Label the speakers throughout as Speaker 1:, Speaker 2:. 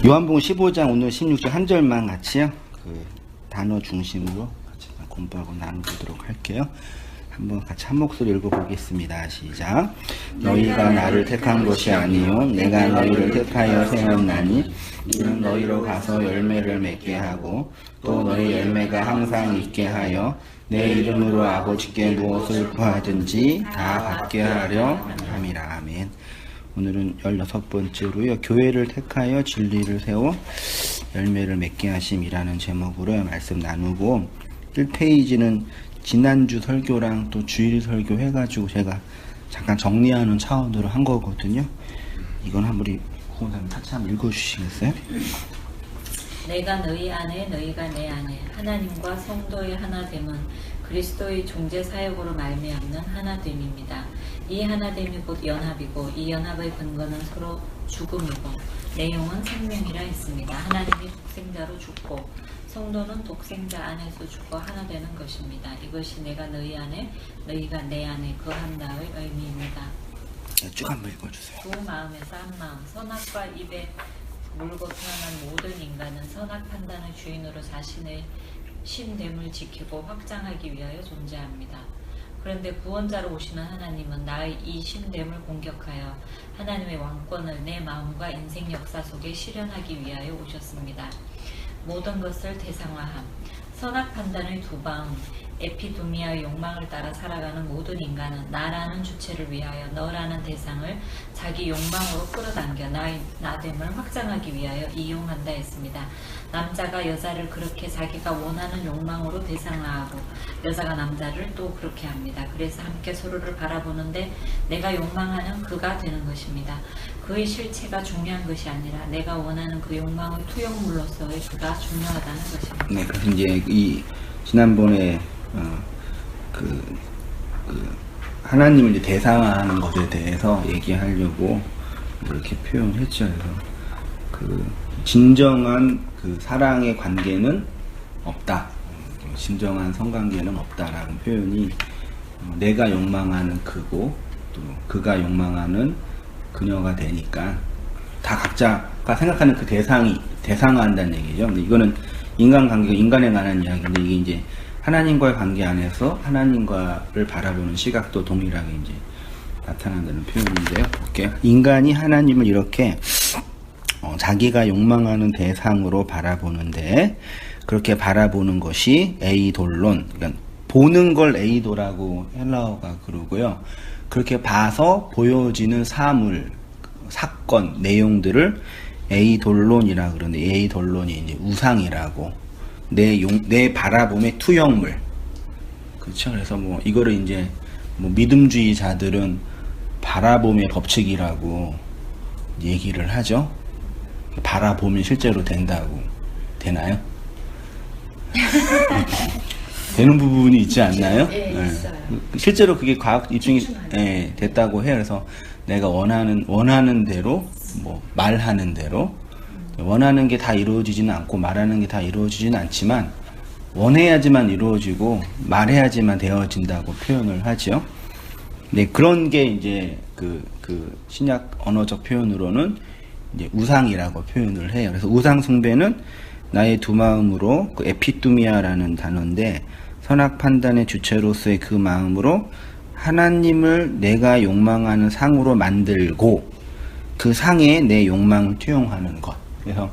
Speaker 1: 요한복음 15장 오늘 16절 한 절만 같이요. 단어 중심으로 같이 공부하고 나눠보도록 할게요. 한번 같이 한 목소리 읽어보겠습니다. 시작. 너희가 나를 택한 것이 아니요 내가 너희를 택하여 세웠나니 이는 너희로 가서 열매를 맺게 하고 또 너희 열매가 항상 있게 하여 내 이름으로 아버지께 무엇을 구하든지 다 받게 하려 함이라. 아멘. 오늘은 16번째로요. 교회를 택하여 진리를 세워 열매를 맺게 하심이라는 제목으로 말씀 나누고 1페이지는 지난주 설교랑 또 주일 설교 해가지고 제가 잠깐 정리하는 차원으로 한 거거든요. 이건 한번 호사님 같이 한번 읽어주시겠어요?
Speaker 2: 내가 너희 안에 너희가 내 안에 하나님과 성도의 하나됨은 그리스도의 존재 사역으로 말미암는 하나됨입니다. 이 하나됨이 곧 연합이고 이 연합의 근거는 서로 죽음이고 내용은 생명이라 했습니다. 하나님이 독생자로 죽고 성도는 독생자 안에서 죽고 하나 되는 것입니다. 이것이 내가 너희 안에 너희가 내 안에 거한다의 의미입니다.
Speaker 1: 쭉 한번 읽어주세요.
Speaker 2: 두 마음에서 한 마음. 선악과 입에 물고 태어난 모든 인간은 선악 판단의 주인으로 자신의 신됨을 지키고 확장하기 위하여 존재합니다. 그런데 구원자로 오시는 하나님은 나의 이 신됨을 공격하여 하나님의 왕권을 내 마음과 인생 역사 속에 실현하기 위하여 오셨습니다. 모든 것을 대상화함. 선악 판단의 두 마음, 에피두미아의 욕망을 따라 살아가는 모든 인간은 나라는 주체를 위하여 너라는 대상을 자기 욕망으로 끌어당겨 나됨을 확장하기 위하여 이용한다 했습니다. 남자가 여자를 그렇게 자기가 원하는 욕망으로 대상화하고 여자가 남자를 또 그렇게 합니다. 그래서 함께 서로를 바라보는데 내가 욕망하는 그가 되는 것입니다. 그의 실체가 중요한 것이 아니라 내가 원하는 그 욕망의 투영물로서의 그가 중요하다는 것입니다.
Speaker 1: 네, 그래서 이제 지난번에 하나님을 이제 대상화하는 것에 대해서 얘기하려고 이렇게 표현했죠. 그래서 진정한 사랑의 관계는 없다. 진정한 성관계는 없다라는 표현이 내가 욕망하는 그고 또 그가 욕망하는 그녀가 되니까 다 각자가 생각하는 그 대상이 대상화한다는 얘기죠. 근데 이거는 인간관계가 인간에 관한 이야기인데 이게 이제 하나님과의 관계 안에서 하나님과를 바라보는 시각도 동일하게 이제 나타난다는 표현인데요. 볼게요. 인간이 하나님을 이렇게 자기가 욕망하는 대상으로 바라보는데 그렇게 바라보는 것이 에이돌론, 그러니까 보는 걸 에이도라고 헬라어가 그러고요. 그렇게 봐서 보여지는 사물, 사건, 내용들을 에이돌론이라 그러는데 에이돌론이 이제 우상이라고 내 바라봄의 투영물. 그렇죠. 그래서 이거를 이제 믿음주의자들은 바라봄의 법칙이라고 얘기를 하죠. 바라보면 실제로 된다고. 되나요? 되는 부분이 있지 않나요?
Speaker 2: 네, 있어요.
Speaker 1: 실제로 그게 과학 입증이 됐다고 해요. 그래서 내가 원하는 대로 말하는 대로 원하는 게 다 이루어지지는 않고 말하는 게 다 이루어지지는 않지만 원해야지만 이루어지고 말해야지만 되어진다고 표현을 하죠. 네, 그런 게 이제 그 신약 언어적 표현으로는 이제 우상이라고 표현을 해요. 그래서 우상 숭배는 나의 두 마음으로 에피두미아라는 단어인데 선악 판단의 주체로서의 그 마음으로 하나님을 내가 욕망하는 상으로 만들고 그 상에 내 욕망을 투영하는 것. 그래서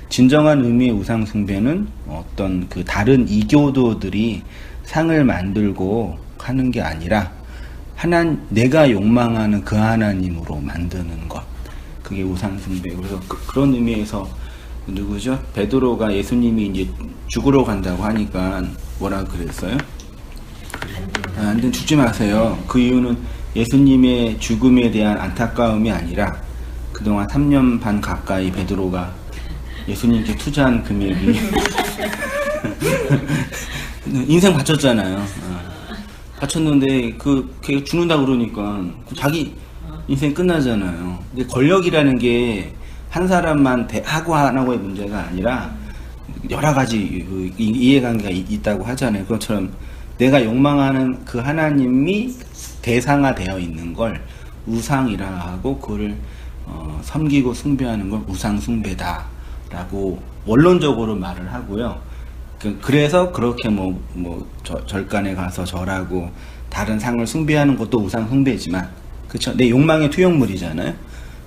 Speaker 1: 진정한 의미의 우상 숭배는 어떤 다른 이교도들이 상을 만들고 하는 게 아니라 내가 욕망하는 그 하나님으로 만드는 것. 그게 우상 숭배. 그래서 그런 의미에서 누구죠? 베드로가 예수님이 이제 죽으러 간다고 하니까 뭐라 그랬어요? 안 돼, 죽지 마세요. 그 이유는 예수님의 죽음에 대한 안타까움이 아니라 그동안 3년 반 가까이 베드로가 예수님께 투자한 금액이 인생 바쳤잖아요. 바쳤는데 걔 죽는다 그러니까 자기 인생 끝나잖아요. 근데 권력이라는 게 한 사람만 하고 안 하고의 문제가 아니라 여러 가지 이해관계가 있다고 하잖아요. 그것처럼 내가 욕망하는 그 하나님이 대상화되어 있는 걸 우상이라 하고 그거를 섬기고 숭배하는 걸 우상 숭배다라고 원론적으로 말을 하고요. 그래서 그렇게 절간에 가서 절하고 다른 상을 숭배하는 것도 우상 숭배지만, 그쵸? 내 욕망의 투영물이잖아요.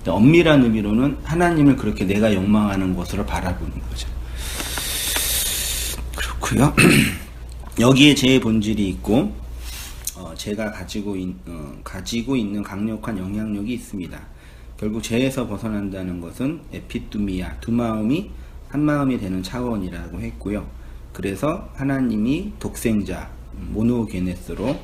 Speaker 1: 엄밀한 의미로는 하나님을 그렇게 내가 욕망하는 것으로 바라보는 거죠. 그렇고요. 여기에 제 본질이 있고 제가 가지고 있는 강력한 영향력이 있습니다. 결국 죄에서 벗어난다는 것은 에피뚜미아, 두 마음이 한 마음이 되는 차원이라고 했고요. 그래서 하나님이 독생자 모노게네스로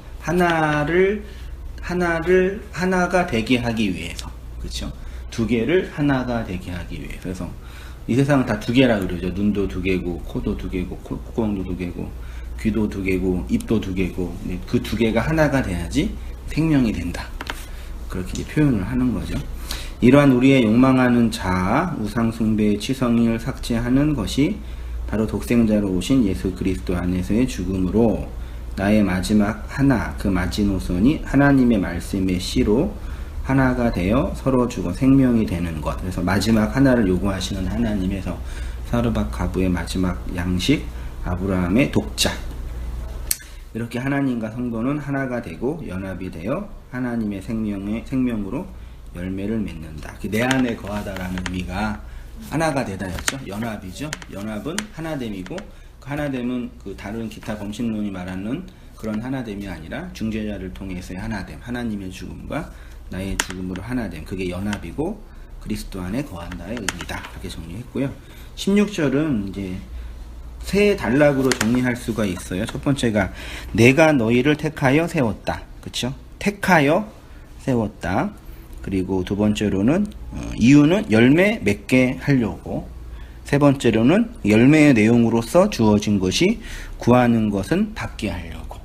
Speaker 1: 하나가 되게 하기 위해서, 그렇죠? 두 개를 하나가 되게 하기 위해서. 그래서 이 세상은 다 두 개라 그러죠. 눈도 두 개고, 코도 두 개고, 콧구멍도 두 개고, 귀도 두 개고, 입도 두 개고. 그 두 개가 하나가 돼야지 생명이 된다. 그렇게 표현을 하는 거죠. 이러한 우리의 욕망하는 자아, 우상숭배의 치성을 삭제하는 것이 바로 독생자로 오신 예수 그리스도 안에서의 죽음으로 나의 마지막 하나, 그 마지노선이 하나님의 말씀의 씨로 하나가 되어 서로 죽어 생명이 되는 것. 그래서 마지막 하나를 요구하시는 하나님에서 사르밧 가부의 마지막 양식, 아브라함의 독자. 이렇게 하나님과 성도는 하나가 되고 연합이 되어 하나님의 생명으로 열매를 맺는다. 내 안에 거하다라는 의미가 하나가 되다였죠. 연합이죠. 연합은 하나됨이고, 그 하나됨은 그 다른 기타 범신론이 말하는 그런 하나됨이 아니라 중재자를 통해서의 하나됨, 하나님의 죽음과 나의 죽음으로 하나됨, 그게 연합이고 그리스도 안에 거한다의 의미다. 이렇게 정리했고요. 16절은 이제 세 단락으로 정리할 수가 있어요. 첫 번째가 내가 너희를 택하여 세웠다. 그쵸? 택하여 세웠다. 그리고 두 번째로는 이유는 열매 맺게 하려고, 세 번째로는 열매의 내용으로서 주어진 것이 구하는 것은 받게 하려고.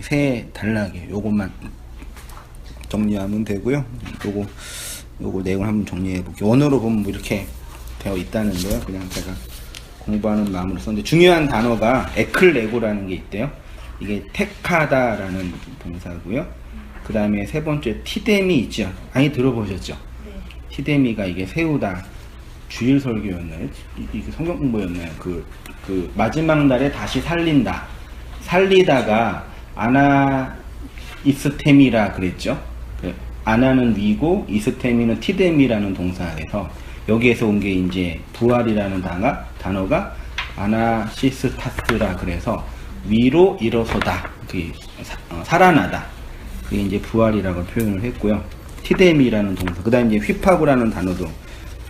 Speaker 1: 세 단락이에요. 요것만 정리하면 되고요. 요거 내용을 한번 정리해 볼게요. 원어로 보면 뭐 이렇게 되어 있다는데요. 그냥 제가 공부하는 마음으로 썼는데, 중요한 단어가 에클레고라는 게 있대요. 이게 택하다라는 동사고요. 그 다음에 세 번째 티데미 있죠. 많이 들어보셨죠? 네. 티데미가 이게 세우다, 주일 설교였나요? 이게 성경 공부였나요? 그 마지막 날에 다시 살리다가 아나이스템이라 그랬죠. 아나는 위고 이스템이는 티데미라는 동사에서 여기에서 온 게 이제 부활이라는 단어가 아나시스타스라 그래서 위로 일어서다, 살아나다. 그게 이제 부활이라고 표현을 했고요. 티데미라는 동사. 그 다음에 이제 휘파고라는 단어도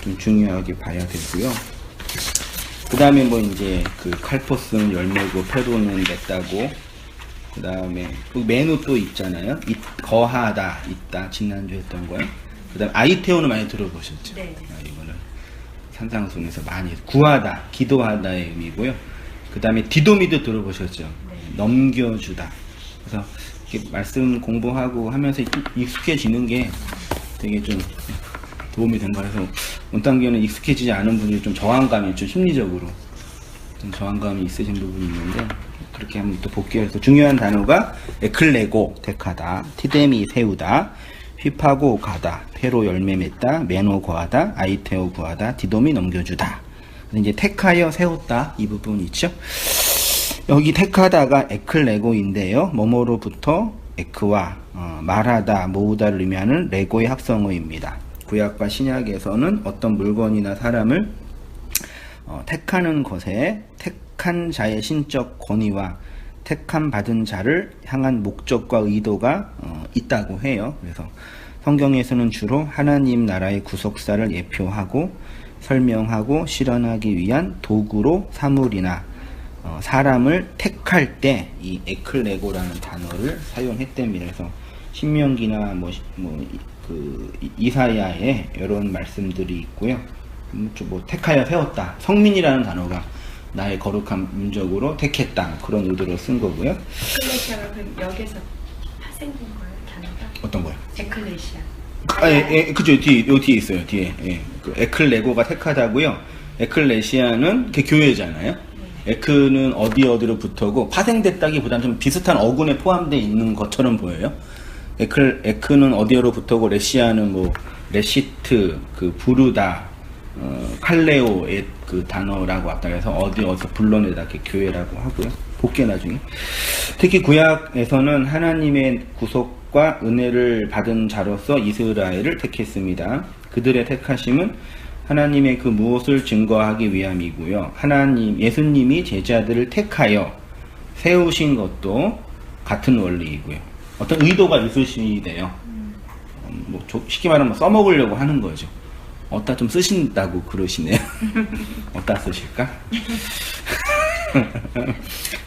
Speaker 1: 좀 중요하게 봐야 되고요. 그 다음에 뭐 이제 그 칼포스는 열매고 페로는 맺다고. 그 다음에 메누 또 있잖아요. 거하다, 있다. 지난주 했던 거요. 그 다음에 아이테오는 많이 들어보셨죠? 네. 이거는 산상순에서 많이 구하다, 기도하다의 의미고요. 그 다음에 디도미도 들어보셨죠? 네. 넘겨주다. 그래서 이렇게 말씀 공부하고 하면서 익숙해지는 게 되게 좀 도움이 된 거라서, 원단계는 익숙해지지 않은 분들이 좀 저항감이 있죠. 심리적으로 좀 저항감이 있으신 부분이 있는데, 그렇게 한번 또 복귀해서 중요한 단어가 에클레고 택하다, 티데미 세우다, 휘파고 가다, 페로 열매 맺다, 메노 거하다, 아이테오 구하다, 디도미 넘겨주다. 이제 택하여 세웠다, 이 부분 있죠. 여기 택하다가 에클레고인데요. 뭐뭐로부터 에크와 말하다, 모으다를 의미하는 레고의 합성어입니다. 구약과 신약에서는 어떤 물건이나 사람을 택하는 것에 택한 자의 신적 권위와 택함 받은 자를 향한 목적과 의도가 있다고 해요. 그래서 성경에서는 주로 하나님 나라의 구속사를 예표하고 설명하고 실현하기 위한 도구로 사물이나 사람을 택할 때 이 에클레고라는 단어를 사용했답니다. 그래서 신명기나 이사야에 이런 말씀들이 있고요. 뭐 택하여 세웠다. 성민이라는 단어가 나의 거룩한 민족으로 택했다. 그런 의도로 쓴 거고요.
Speaker 3: 에클레시아가 그럼 여기서 파생된 거예요, 단어가?
Speaker 1: 어떤 거요?
Speaker 3: 에클레시아.
Speaker 1: 그죠. 요 뒤에 있어요. 뒤에. 예. 그 에클레고가 택하다고요. 에클레시아는 교회잖아요. 에크는 어디로 붙어고 파생됐다기보다는 좀 비슷한 어근에 포함되어 있는 것처럼 보여요. 에크는 어디로 붙어고 레시아는 레시트, 그 부르다, 칼레오의 그 단어라고 왔다 해서 어디서 불러내다 이렇게 교회라고 하고요. 볼게 나중에. 특히 구약에서는 하나님의 구속과 은혜를 받은 자로서 이스라엘을 택했습니다. 그들의 택하심은 하나님의 그 무엇을 증거하기 위함이고요. 예수님이 제자들을 택하여 세우신 것도 같은 원리이고요. 어떤 의도가 있으시대요. 뭐 쉽게 말하면 써먹으려고 하는 거죠. 어디다 좀 쓰신다고 그러시네요. 어디다 쓰실까?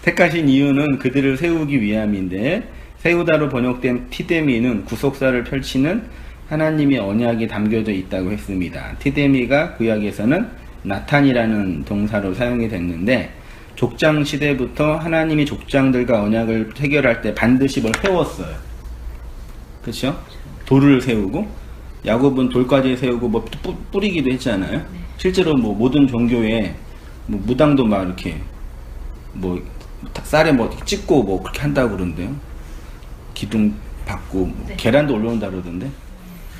Speaker 1: 택하신 이유는 그들을 세우기 위함인데, 세우다로 번역된 티데미는 구속사를 펼치는 하나님의 언약이 담겨져 있다고 했습니다. 티데미가 구약에서는 나탄이라는 동사로 사용이 됐는데, 족장 시대부터 하나님이 족장들과 언약을 체결할 때 반드시 뭘 세웠어요. 그렇죠? 돌을 세우고, 야곱은 돌까지 세우고 뭐 뿌리기도 했잖아요. 실제로 뭐 모든 종교에 뭐 무당도 막 이렇게 뭐 쌀에 뭐 찍고 뭐 그렇게 한다고 그러는데요. 기둥 받고 뭐 계란도 올라온다 그러던데.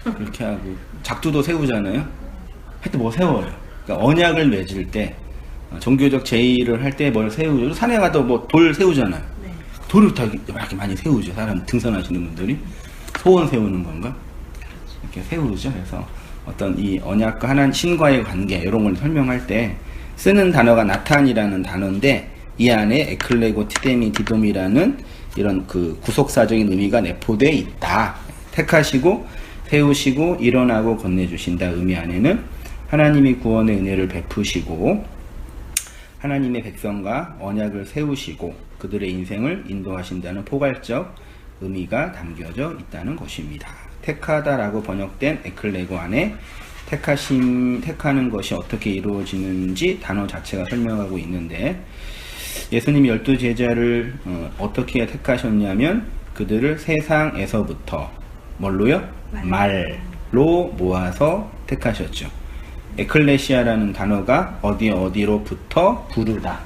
Speaker 1: 그렇게 하고 작두도 세우잖아요. 하여튼 뭐 세워요. 그러니까 언약을 맺을 때, 종교적 제의를 할 때 뭘 세우죠. 산에 가도 뭐 돌 세우잖아요. 돌을 다 이렇게 많이 세우죠. 사람 등산하시는 분들이. 소원 세우는 건가? 이렇게 세우죠. 그래서 어떤 이 언약과 하나님 신과의 관계 이런 걸 설명할 때 쓰는 단어가 나탄이라는 단어인데, 이 안에 에클레고 티데미 디돔이라는 이런 그 구속사적인 의미가 내포되어 있다. 택하시고 세우시고 일어나고 건네주신다 의미 안에는 하나님이 구원의 은혜를 베푸시고 하나님의 백성과 언약을 세우시고 그들의 인생을 인도하신다는 포괄적 의미가 담겨져 있다는 것입니다. 택하다라고 번역된 에클레고 안에 택하는 것이 어떻게 이루어지는지 단어 자체가 설명하고 있는데, 예수님이 12제자를 어떻게 택하셨냐면 그들을 세상에서부터 뭘로요? 말로 모아서 택하셨죠. 에클레시아라는 단어가 어디로부터 부르다.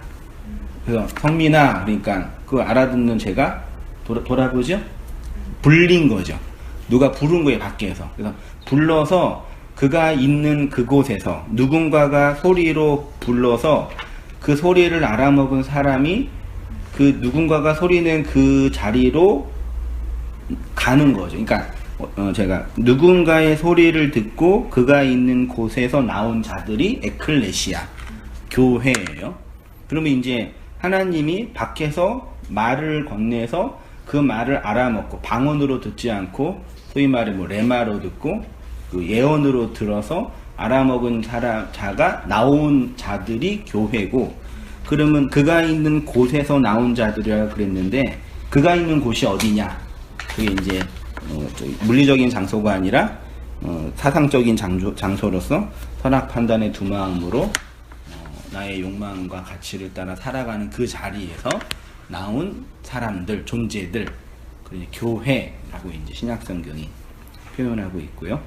Speaker 1: 그래서 성민아, 그러니까 그거 알아듣는 제가 돌아보죠? 불린 거죠. 누가 부른 거예요, 밖에서. 그래서 불러서 그가 있는 그곳에서 누군가가 소리로 불러서 그 소리를 알아먹은 사람이 그 누군가가 소리낸 그 자리로 가는 거죠. 그러니까 제가 누군가의 소리를 듣고 그가 있는 곳에서 나온 자들이 에클레시아, 교회예요. 그러면 이제 하나님이 밖에서 말을 건네서 그 말을 알아먹고 방언으로 듣지 않고 소위 말해 뭐 레마로 듣고 그 예언으로 들어서 알아먹은 자가 나온 자들이 교회고, 그러면 그가 있는 곳에서 나온 자들이라 그랬는데 그가 있는 곳이 어디냐? 그게 이제 물리적인 장소가 아니라 사상적인 장소로서 선악 판단의 두 마음으로 나의 욕망과 가치를 따라 살아가는 그 자리에서 나온 사람들, 존재들, 그리고 교회라고 이제 신약성경이 표현하고 있고요.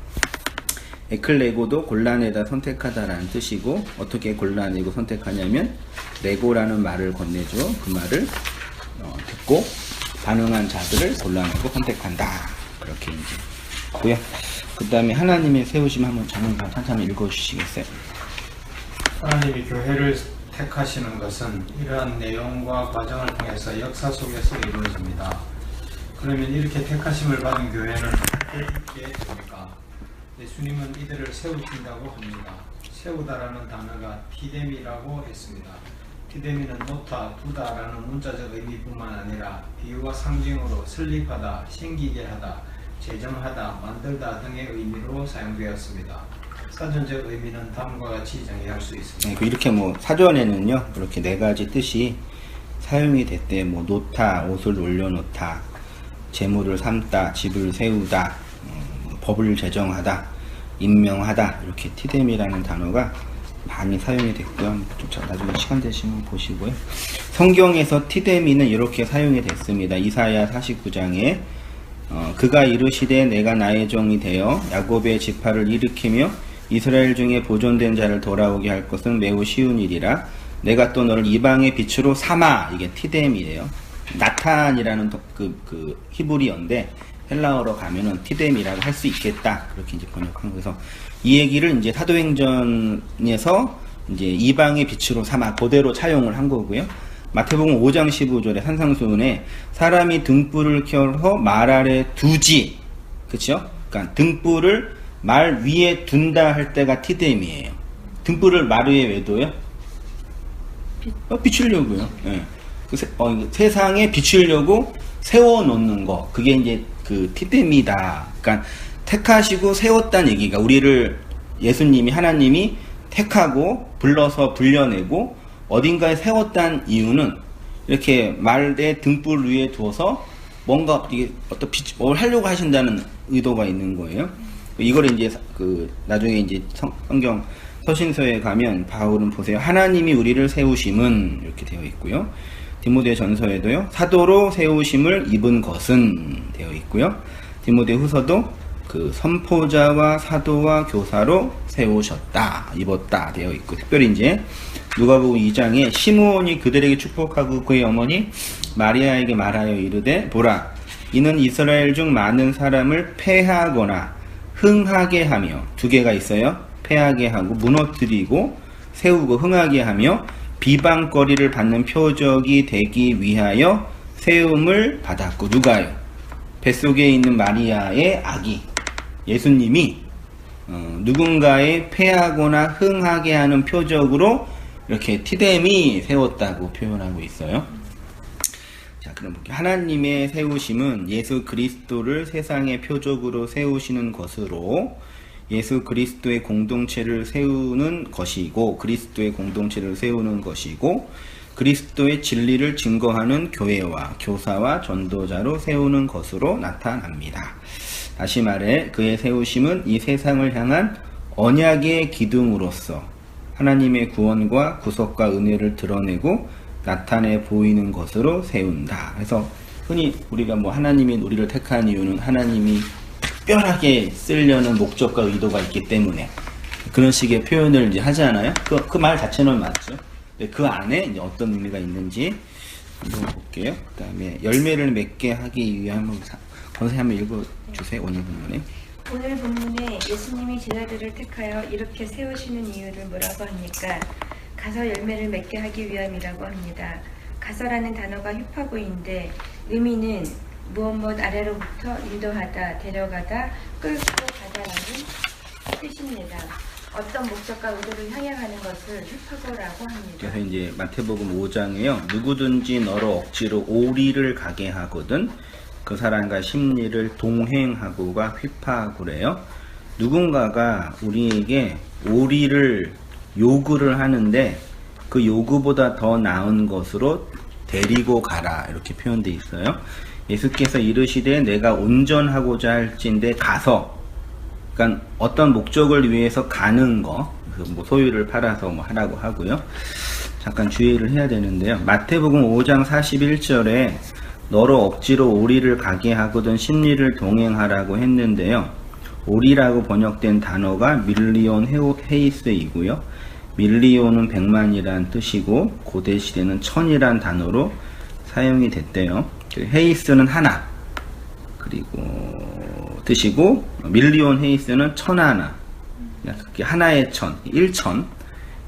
Speaker 1: 에클레고도 골라내다 선택하다라는 뜻이고, 어떻게 골라내고 선택하냐면 레고라는 말을 건네줘. 그 말을 듣고 반응한 자들을 골라내고 선택한다. 그렇게 이제 있고요. 그 다음에 하나님의 세우심 한번 장문판 천천히 읽어주시겠어요?
Speaker 4: 하나님이 교회를 택하시는 것은 이러한 내용과 과정을 통해서 역사 속에서 이루어집니다. 그러면 이렇게 택하심을 받은 교회는 어떻게 됩니까? 예수님은 이들을 세우신다고 합니다. 세우다라는 단어가 티데미라고 했습니다. 티데미는 놓다, 두다라는 문자적 의미뿐만 아니라 비유와 상징으로 설립하다, 생기게 하다, 재정하다, 만들다 등의 의미로 사용되었습니다. 사전적 의미는 다음과 같이 정의할 수 있습니다.
Speaker 1: 네, 이렇게 뭐 사전에는요, 이렇게 네 가지 뜻이 사용이 됐대. 뭐 놓다, 옷을 올려놓다, 재물을 삼다, 집을 세우다, 법을 제정하다, 임명하다, 이렇게 티뎀이라는 단어가 많이 사용이 됐고요. 나중에 시간 되시면 보시고요. 성경에서 티데미는 이렇게 사용이 됐습니다. 이사야 49장에 그가 이르시되 내가 나의 종이 되어 야곱의 지파를 일으키며 이스라엘 중에 보존된 자를 돌아오게 할 것은 매우 쉬운 일이라. 내가 또 너를 이방의 빛으로 삼아. 이게 티데미예요. 나탄이라는 그 히브리어인데 헬라어로 가면은 티뎀이라고 할 수 있겠다. 그렇게 이제 번역한 거에서 이 얘기를 이제 사도행전에서 이제 이방의 빛으로 삼아 그대로 차용을 한 거고요. 마태복음 5장 15절에 산상수훈에 사람이 등불을 켜서 말 아래 두지, 그렇죠? 그러니까 등불을 말 위에 둔다 할 때가 티뎀이에요. 등불을 말 위에 왜 둬요? 비추려고요. 예. 세상에 비추려고 세워놓는 거, 그게 이제 그 티뎀이다. 그러니까 택하시고 세웠다는 얘기가, 우리를 예수님이, 하나님이 택하고 불러서 불려내고 어딘가에 세웠다는 이유는 이렇게 말의 등불 위에 두어서 뭔가 이게 어떤 뭘 하려고 하신다는 의도가 있는 거예요. 이걸 이제 그 나중에 이제 성경 서신서에 가면 바울은 보세요. 하나님이 우리를 세우심은 이렇게 되어 있고요. 디모데 전서에도요. 사도로 세우심을 입은 것은 되어 있고요. 디모데 후서도 그 선포자와 사도와 교사로 세우셨다, 입었다 되어 있고, 특별히 이제 누가복음 2장에 시므온이 그들에게 축복하고 그의 어머니 마리아에게 말하여 이르되 보라, 이는 이스라엘 중 많은 사람을 패하거나 흥하게 하며, 두 개가 있어요. 패하게 하고 무너뜨리고 세우고 흥하게 하며 비방거리를 받는 표적이 되기 위하여 세움을 받았고, 누가요? 뱃속에 있는 마리아의 아기 예수님이 누군가의 패하거나 흥하게 하는 표적으로 이렇게 티뎀이 세웠다고 표현하고 있어요. 자, 그럼 볼게요. 하나님의 세우심은 예수 그리스도를 세상의 표적으로 세우시는 것으로 예수 그리스도의 공동체를 세우는 것이고, 그리스도의 공동체를 세우는 것이고, 그리스도의 진리를 증거하는 교회와 교사와 전도자로 세우는 것으로 나타납니다. 다시 말해 그의 세우심은 이 세상을 향한 언약의 기둥으로서 하나님의 구원과 구속과 은혜를 드러내고 나타내 보이는 것으로 세운다. 그래서 흔히 우리가 뭐 하나님이 우리를 택한 이유는 하나님이 특별하게 쓰려는 목적과 의도가 있기 때문에 그런 식의 표현을 이제 하잖아요. 그 말 자체는 맞죠. 근데 그 안에 이제 어떤 의미가 있는지 한번 볼게요. 그 다음에 열매를 맺게 하기 위한 권사님 한번 읽어주세요. 오늘 본문에.
Speaker 3: 오늘 본문에 예수님이 제자들을 택하여 이렇게 세우시는 이유를 뭐라고 합니까? 가서 열매를 맺게 하기 위함이라고 합니다. 가서라는 단어가 휘파고인데 의미는 무엇 아래로부터 인도하다, 데려가다, 끌고 가다라는 뜻입니다. 어떤 목적과 의도를 향해가는 것을 휘파고라고 합니다.
Speaker 1: 그래서 이제 마태복음 5장에요. 누구든지 너로 억지로 오리를 가게 하거든 그 사람과 심리를 동행하고가 휘파고래요. 누군가가 우리에게 오리를 요구를 하는데 그 요구보다 더 나은 것으로 데리고 가라, 이렇게 표현되어 있어요. 예수께서 이르시되 내가 온전하고자 할진대 가서, 그러니까 어떤 목적을 위해서 가는 거, 뭐 소유를 팔아서 뭐 하라고 하고요. 잠깐 주의를 해야 되는데요. 마태복음 5장 41절에 너로 억지로 오리를 가게 하거든 심리를 동행하라고 했는데요. 오리라고 번역된 단어가 밀리온 헤이스이고요. 밀리온은 100만이란 뜻이고 고대 시대는 1000이란 단어로 사용이 됐대요. 헤이스는 하나, 그리고 뜻이고 밀리온 헤이스는 1000하나, 그게 하나의 1000, 1000.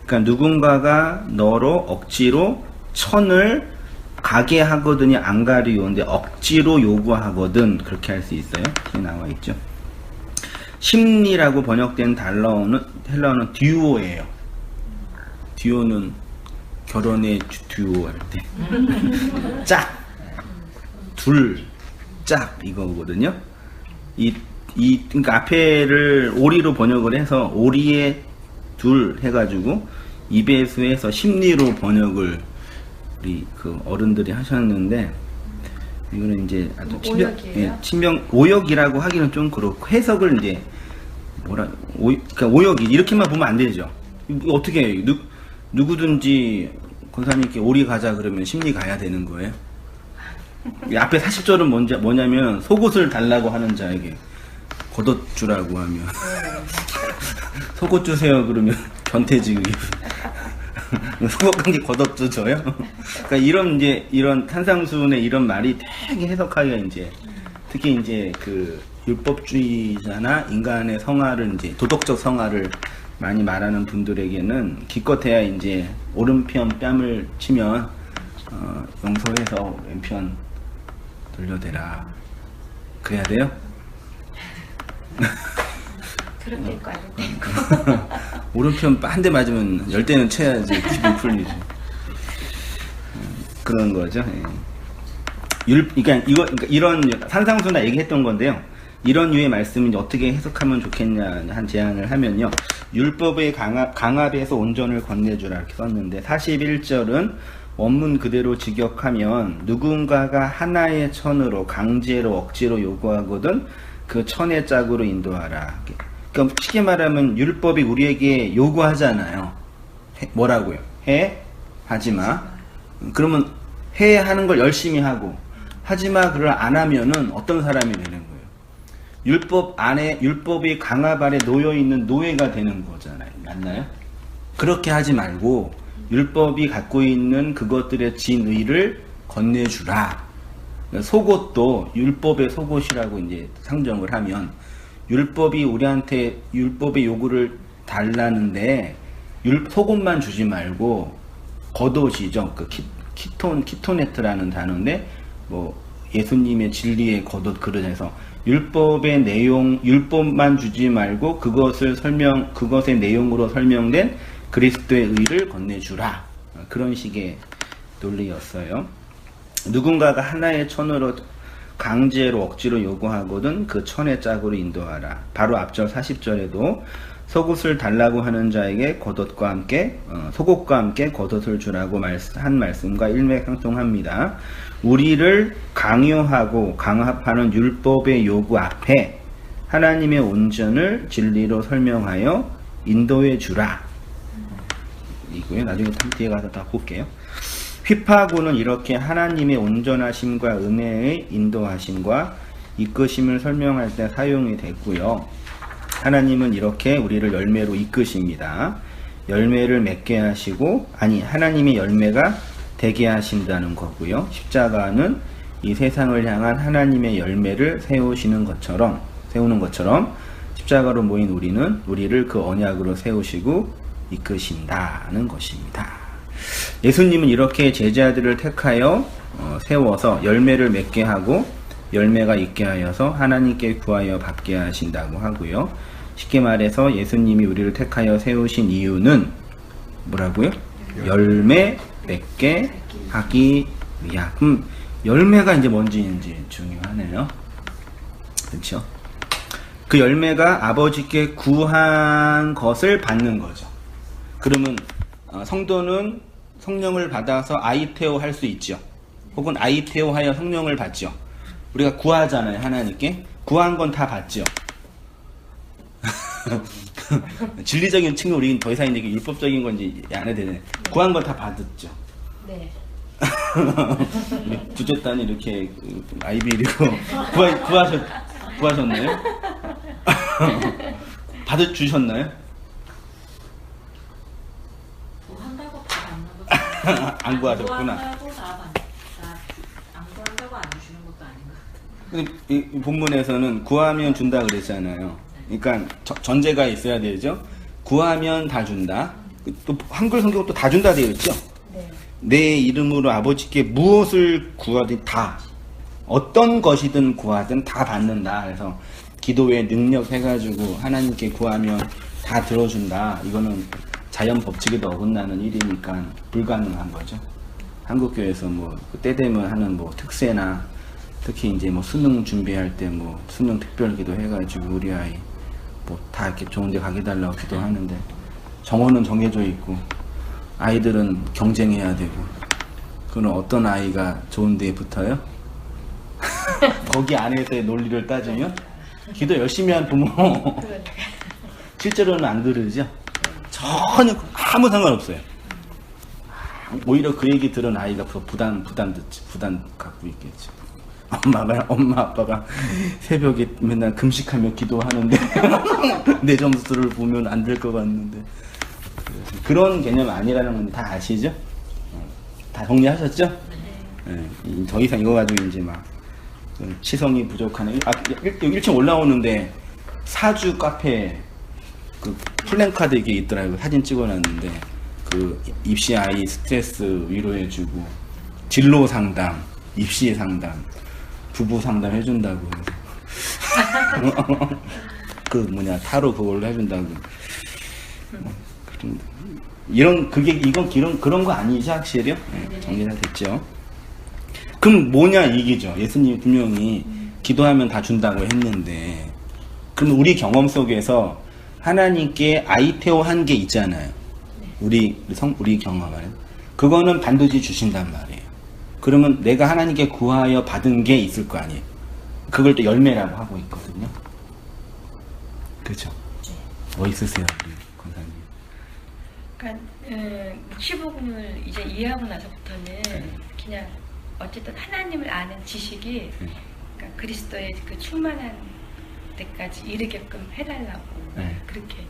Speaker 1: 그러니까 누군가가 너로 억지로 1000을 가게 하거든이 안 가리오는데 억지로 요구하거든, 그렇게 할 수 있어요. 여기 나와 있죠. 심리라고 번역된 헬라어는 듀오예요. 듀오는 결혼의 듀오 할 때 짝, 둘, 짝 이거거든요. 그러니까 앞에를 오리로 번역을 해서 오리에 둘 해가지고 이배수해서 심리로 번역을 우리 그 어른들이 하셨는데, 이거는 이제 아주 오역이라고 하기는 좀 그렇고, 해석을 이제 그러니까 오역이 이렇게만 보면 안 되죠. 이거 어떻게 해요? 누구든지 권사님께 오리 가자 그러면 심리 가야 되는 거예요. 앞에 40절은 뭐냐면 속옷을 달라고 하는 자에게 겉옷 주라고 하면 속옷 주세요 그러면 변태지. 속옷 관계 겉옷 줘요? 그러니까 이런 산상수훈의 이런 말이 되게 해석하기가 이제 특히 이제 그 율법주의자나 인간의 성화를 이제 도덕적 성화를 많이 말하는 분들에게는 기껏해야 이제 오른편 뺨을 치면 용서해서 왼편 돌려대라. 그래야 돼요?
Speaker 3: 그렇게 될거 아니고.
Speaker 1: 오른편 한 대 맞으면 10대는 쳐야지 기분 풀리지. 그런 거죠. 예. 그러니까 이런 산상수나 얘기했던 건데요. 이런 류의 말씀을 어떻게 해석하면 좋겠냐 한 제안을 하면요. 율법의 강압에서 온전을 건네주라 이렇게 썼는데 41절은 원문 그대로 직역하면 누군가가 하나의 천으로 강제로 억지로 요구하거든 그 천의 짝으로 인도하라. 그러니까 쉽게 말하면 율법이 우리에게 요구하잖아요. 뭐라고요? 해? 하지마. 그러면 해 하는 걸 열심히 하고 하지마 그걸 안 하면은 어떤 사람이 되는 거예요? 율법 안에 율법이 강압 아래 놓여 있는 노예가 되는 거잖아요. 맞나요? 그렇게 하지 말고 율법이 갖고 있는 그것들의 진의를 건네주라. 속옷도 율법의 속옷이라고 이제 상정을 하면 율법이 우리한테 율법의 요구를 달라는데 속옷만 주지 말고 겉옷이죠. 그 키토네트라는 단어인데 뭐 예수님의 진리의 겉옷 그릇에서 율법의 내용 율법만 주지 말고 그것의 내용으로 설명된 그리스도의 의를 건네주라. 그런 식의 논리였어요. 누군가가 하나의 천으로 강제로 억지로 요구하거든 그 천의 짝으로 인도하라. 바로 앞절 40절에도 속옷을 달라고 하는 자에게 겉옷과 함께 속옷과 함께 겉옷을 주라고 한 말씀과 일맥상통합니다. 우리를 강요하고 강압하는 율법의 요구 앞에 하나님의 온전을 진리로 설명하여 인도해 주라. 이고요. 나중에 뒤에 가서 다 볼게요. 휘파고는 이렇게 하나님의 온전하심과 은혜의 인도하심과 이끄심을 설명할 때 사용이 됐고요. 하나님은 이렇게 우리를 열매로 이끄십니다. 열매를 맺게 하시고 하나님의 열매가 되게 하신다는 거고요. 십자가는 이 세상을 향한 하나님의 열매를 세우는 것처럼 십자가로 모인 우리를 그 언약으로 세우시고 이끄신다는 것입니다. 예수님은 이렇게 제자들을 택하여 세워서 열매를 맺게 하고 열매가 있게 하여서 하나님께 구하여 받게 하신다고 하고요. 쉽게 말해서 예수님이 우리를 택하여 세우신 이유는 뭐라고요? 열매 맺게 하기 위함. 열매가 이제 뭔지 중요하네요. 그렇죠? 그 열매가 아버지께 구한 것을 받는 거죠. 그러면 성도는 성령을 받아서 아이테오 할 수 있죠. 혹은 아이테오 하여 성령을 받죠. 우리가 구하잖아요. 하나님께. 구한 건 다 받죠. 진리적인 측면 우리는 더 이상 이제 율법적인 건지 안 해도 되네. 구한 건 다 받았죠.
Speaker 3: 네.
Speaker 1: 두쨌단이 이렇게 아이비리고 구하셨나요? 주셨나요?
Speaker 2: 구한다고 다 받는 것도
Speaker 1: 안 구하셨구나.
Speaker 2: 안 구한다고 안 주시는 것도 아닌 것 같아요.
Speaker 1: 근데 이 본문에서는 구하면 준다 그랬잖아요. 그러니까 전제가 있어야 되죠. 구하면 다 준다. 또 한글 성경 또 다 준다 되어 있죠.
Speaker 3: 네.
Speaker 1: 내 이름으로 아버지께 무엇을 구하든 다 어떤 것이든 구하든 다 받는다. 그래서 기도의 능력 해가지고 하나님께 구하면 다 들어준다. 이거는 자연 법칙에도 어긋나는 일이니까 불가능한 거죠. 한국교회에서 때 되면 하는 특세나 특히 이제 수능 준비할 때 수능 특별기도 해가지고 우리 아이 다 이렇게 좋은데 가게 달라고 기도하는데 정원은 정해져 있고 아이들은 경쟁해야 되고 그는 어떤 아이가 좋은 데에 붙어요? 거기 안에서의 논리를 따지면 기도 열심히 한 부모 실제로는 안 그러죠? 전혀 아무 상관없어요. 오히려 그 얘기 들은 아이가 부담 갖고 있겠죠. 엄마 아빠가 새벽에 맨날 금식하며 기도하는데 내 점수를 보면 안 될 것 같는데 그런 개념 아니라는 건 다 아시죠? 다 정리하셨죠? 네. 더 이상 이거 가지고 이제 치성이 부족하네. 여기 1층 올라오는데 사주 카페 그 플랜카드 이게 있더라고요. 사진 찍어놨는데 그 입시 아이 스트레스 위로해주고 진로 상담, 입시 상담, 부부 상담 해준다고. 그 뭐냐 타로 그걸로 해준다고. 이건 그런 거 아니지 확실히요? 네, 정리가 됐죠. 그럼 뭐냐 얘기죠. 예수님이 분명히 기도하면 다 준다고 했는데, 그럼 우리 경험 속에서 하나님께 아이테오 한 게 있잖아요. 우리 경험하는 그거는 반드시 주신단 말이에요. 그러면 내가 하나님께 구하여 받은 게 있을 거 아니에요. 그걸 또 열매라고 하고 있거든요. 그렇죠? 뭐 있으세요, 우리 권사님?
Speaker 3: 그러니까 시복음을 이제 이해하고 나서부터는 그냥 어쨌든 하나님을 아는 지식이 그러니까 그리스도의 그 충만한 때까지 이르게끔 해달라고 그렇게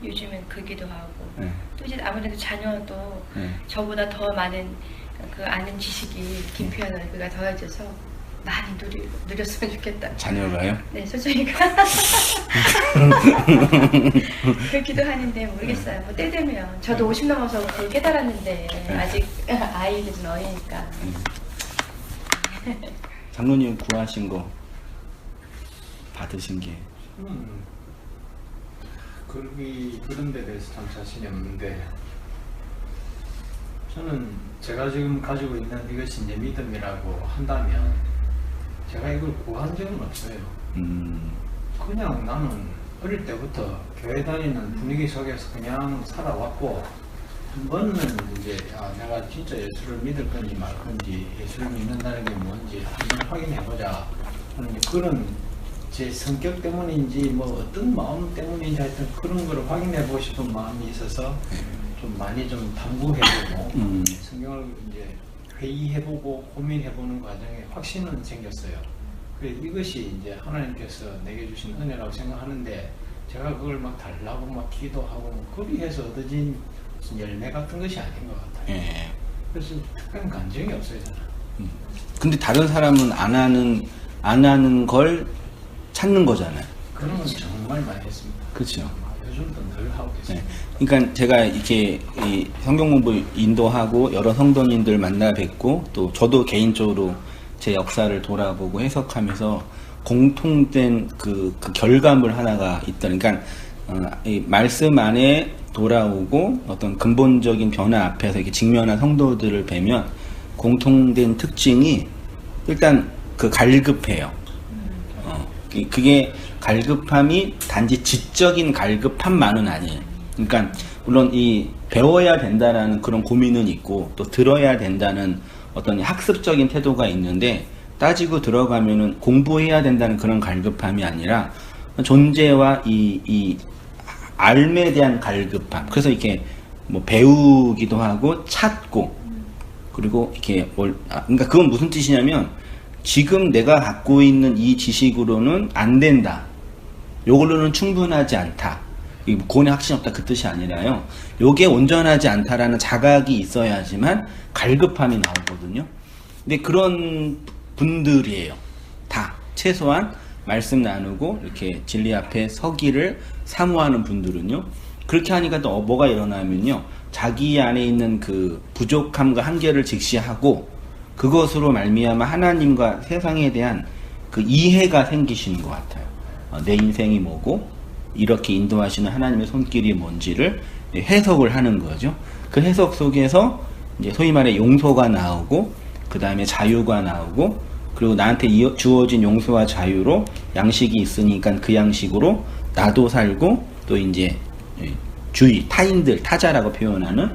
Speaker 3: 요즘엔 그 기도하고 또 이제 아무래도 자녀도 저보다 더 많은 그 아는 지식이 깊이와 넓이가 더해져서 많이 누렸으면 좋겠다.
Speaker 1: 자녀가요?
Speaker 3: 네, 소중이가 그 기도하는데 모르겠어요. 뭐 때 되면 저도 50 넘어서 그걸 깨달았는데 아직 아이들은 어리니까.
Speaker 1: 장로님 구하신 거 받으신 게
Speaker 4: 그런 데 대해서 참 자신이 없는데, 저는 제가 지금 가지고 있는 이것이 이제 믿음이라고 한다면 제가 이걸 구한 적은 없어요. 그냥 나는 어릴 때부터 교회 다니는 분위기 속에서 그냥 살아왔고, 한 번은 이제 내가 진짜 예수를 믿을 건지 말 건지, 예수를 믿는다는 게 뭔지 한번 확인해보자 하는 그런 제 성격 때문인지 뭐 어떤 마음 때문인지 하여튼 그런 걸 확인해보고 싶은 마음이 있어서 좀 많이 좀 탐구해보고 성경을 이제 회의해보고 고민해보는 과정에 확신은 생겼어요. 그래서 이것이 이제 하나님께서 내게 주신 은혜라고 생각하는데, 제가 그걸 막 달라고 막 기도하고 그리해서 얻어진 무슨 열매 같은 것이 아닌 것 같아요. 그래서 특별한 감정이 없어요, 저는.
Speaker 1: 근데 다른 사람은 안 하는 걸 찾는 거잖아요.
Speaker 4: 그런 건 정말 많이 했습니다.
Speaker 1: 그렇죠.
Speaker 4: 요즘도 늘 하고 있습니다.
Speaker 1: 그러니까 제가 이렇게 이 성경 공부 인도하고 여러 성도님들 만나 뵙고 또 저도 개인적으로 제 역사를 돌아보고 해석하면서 공통된 그 결과물 하나가 있다. 그러니까 이 말씀 안에 돌아오고 어떤 근본적인 변화 앞에서 이렇게 직면한 성도들을 뵈면 공통된 특징이 일단 그 갈급해요. 그게 갈급함이 단지 지적인 갈급함만은 아니에요. 그러니까 물론 이 배워야 된다라는 그런 고민은 있고 또 들어야 된다는 어떤 학습적인 태도가 있는데, 따지고 들어가면은 공부해야 된다는 그런 갈급함이 아니라 존재와 이 삶에 대한 갈급함. 그래서 이렇게 뭐 배우기도 하고 찾고, 그리고 이렇게 그러니까 그건 무슨 뜻이냐면 지금 내가 갖고 있는 이 지식으로는 안 된다. 요걸로는 충분하지 않다. 구원의 확신이 없다 그 뜻이 아니라요. 요게 온전하지 않다라는 자각이 있어야지만 갈급함이 나오거든요. 근데 그런 분들이에요. 다 최소한 말씀 나누고 이렇게 진리 앞에 서기를 사모하는 분들은요. 그렇게 하니까 또 뭐가 일어나면요. 자기 안에 있는 그 부족함과 한계를 직시하고 그것으로 말미암아 하나님과 세상에 대한 그 이해가 생기시는 것 같아요. 내 인생이 뭐고 이렇게 인도하시는 하나님의 손길이 뭔지를 해석을 하는 거죠. 그 해석 속에서 이제 소위 말해 용서가 나오고 그 다음에 자유가 나오고, 그리고 나한테 주어진 용서와 자유로 양식이 있으니까 그 양식으로 나도 살고, 또 이제 주위 타인들 타자라고 표현하는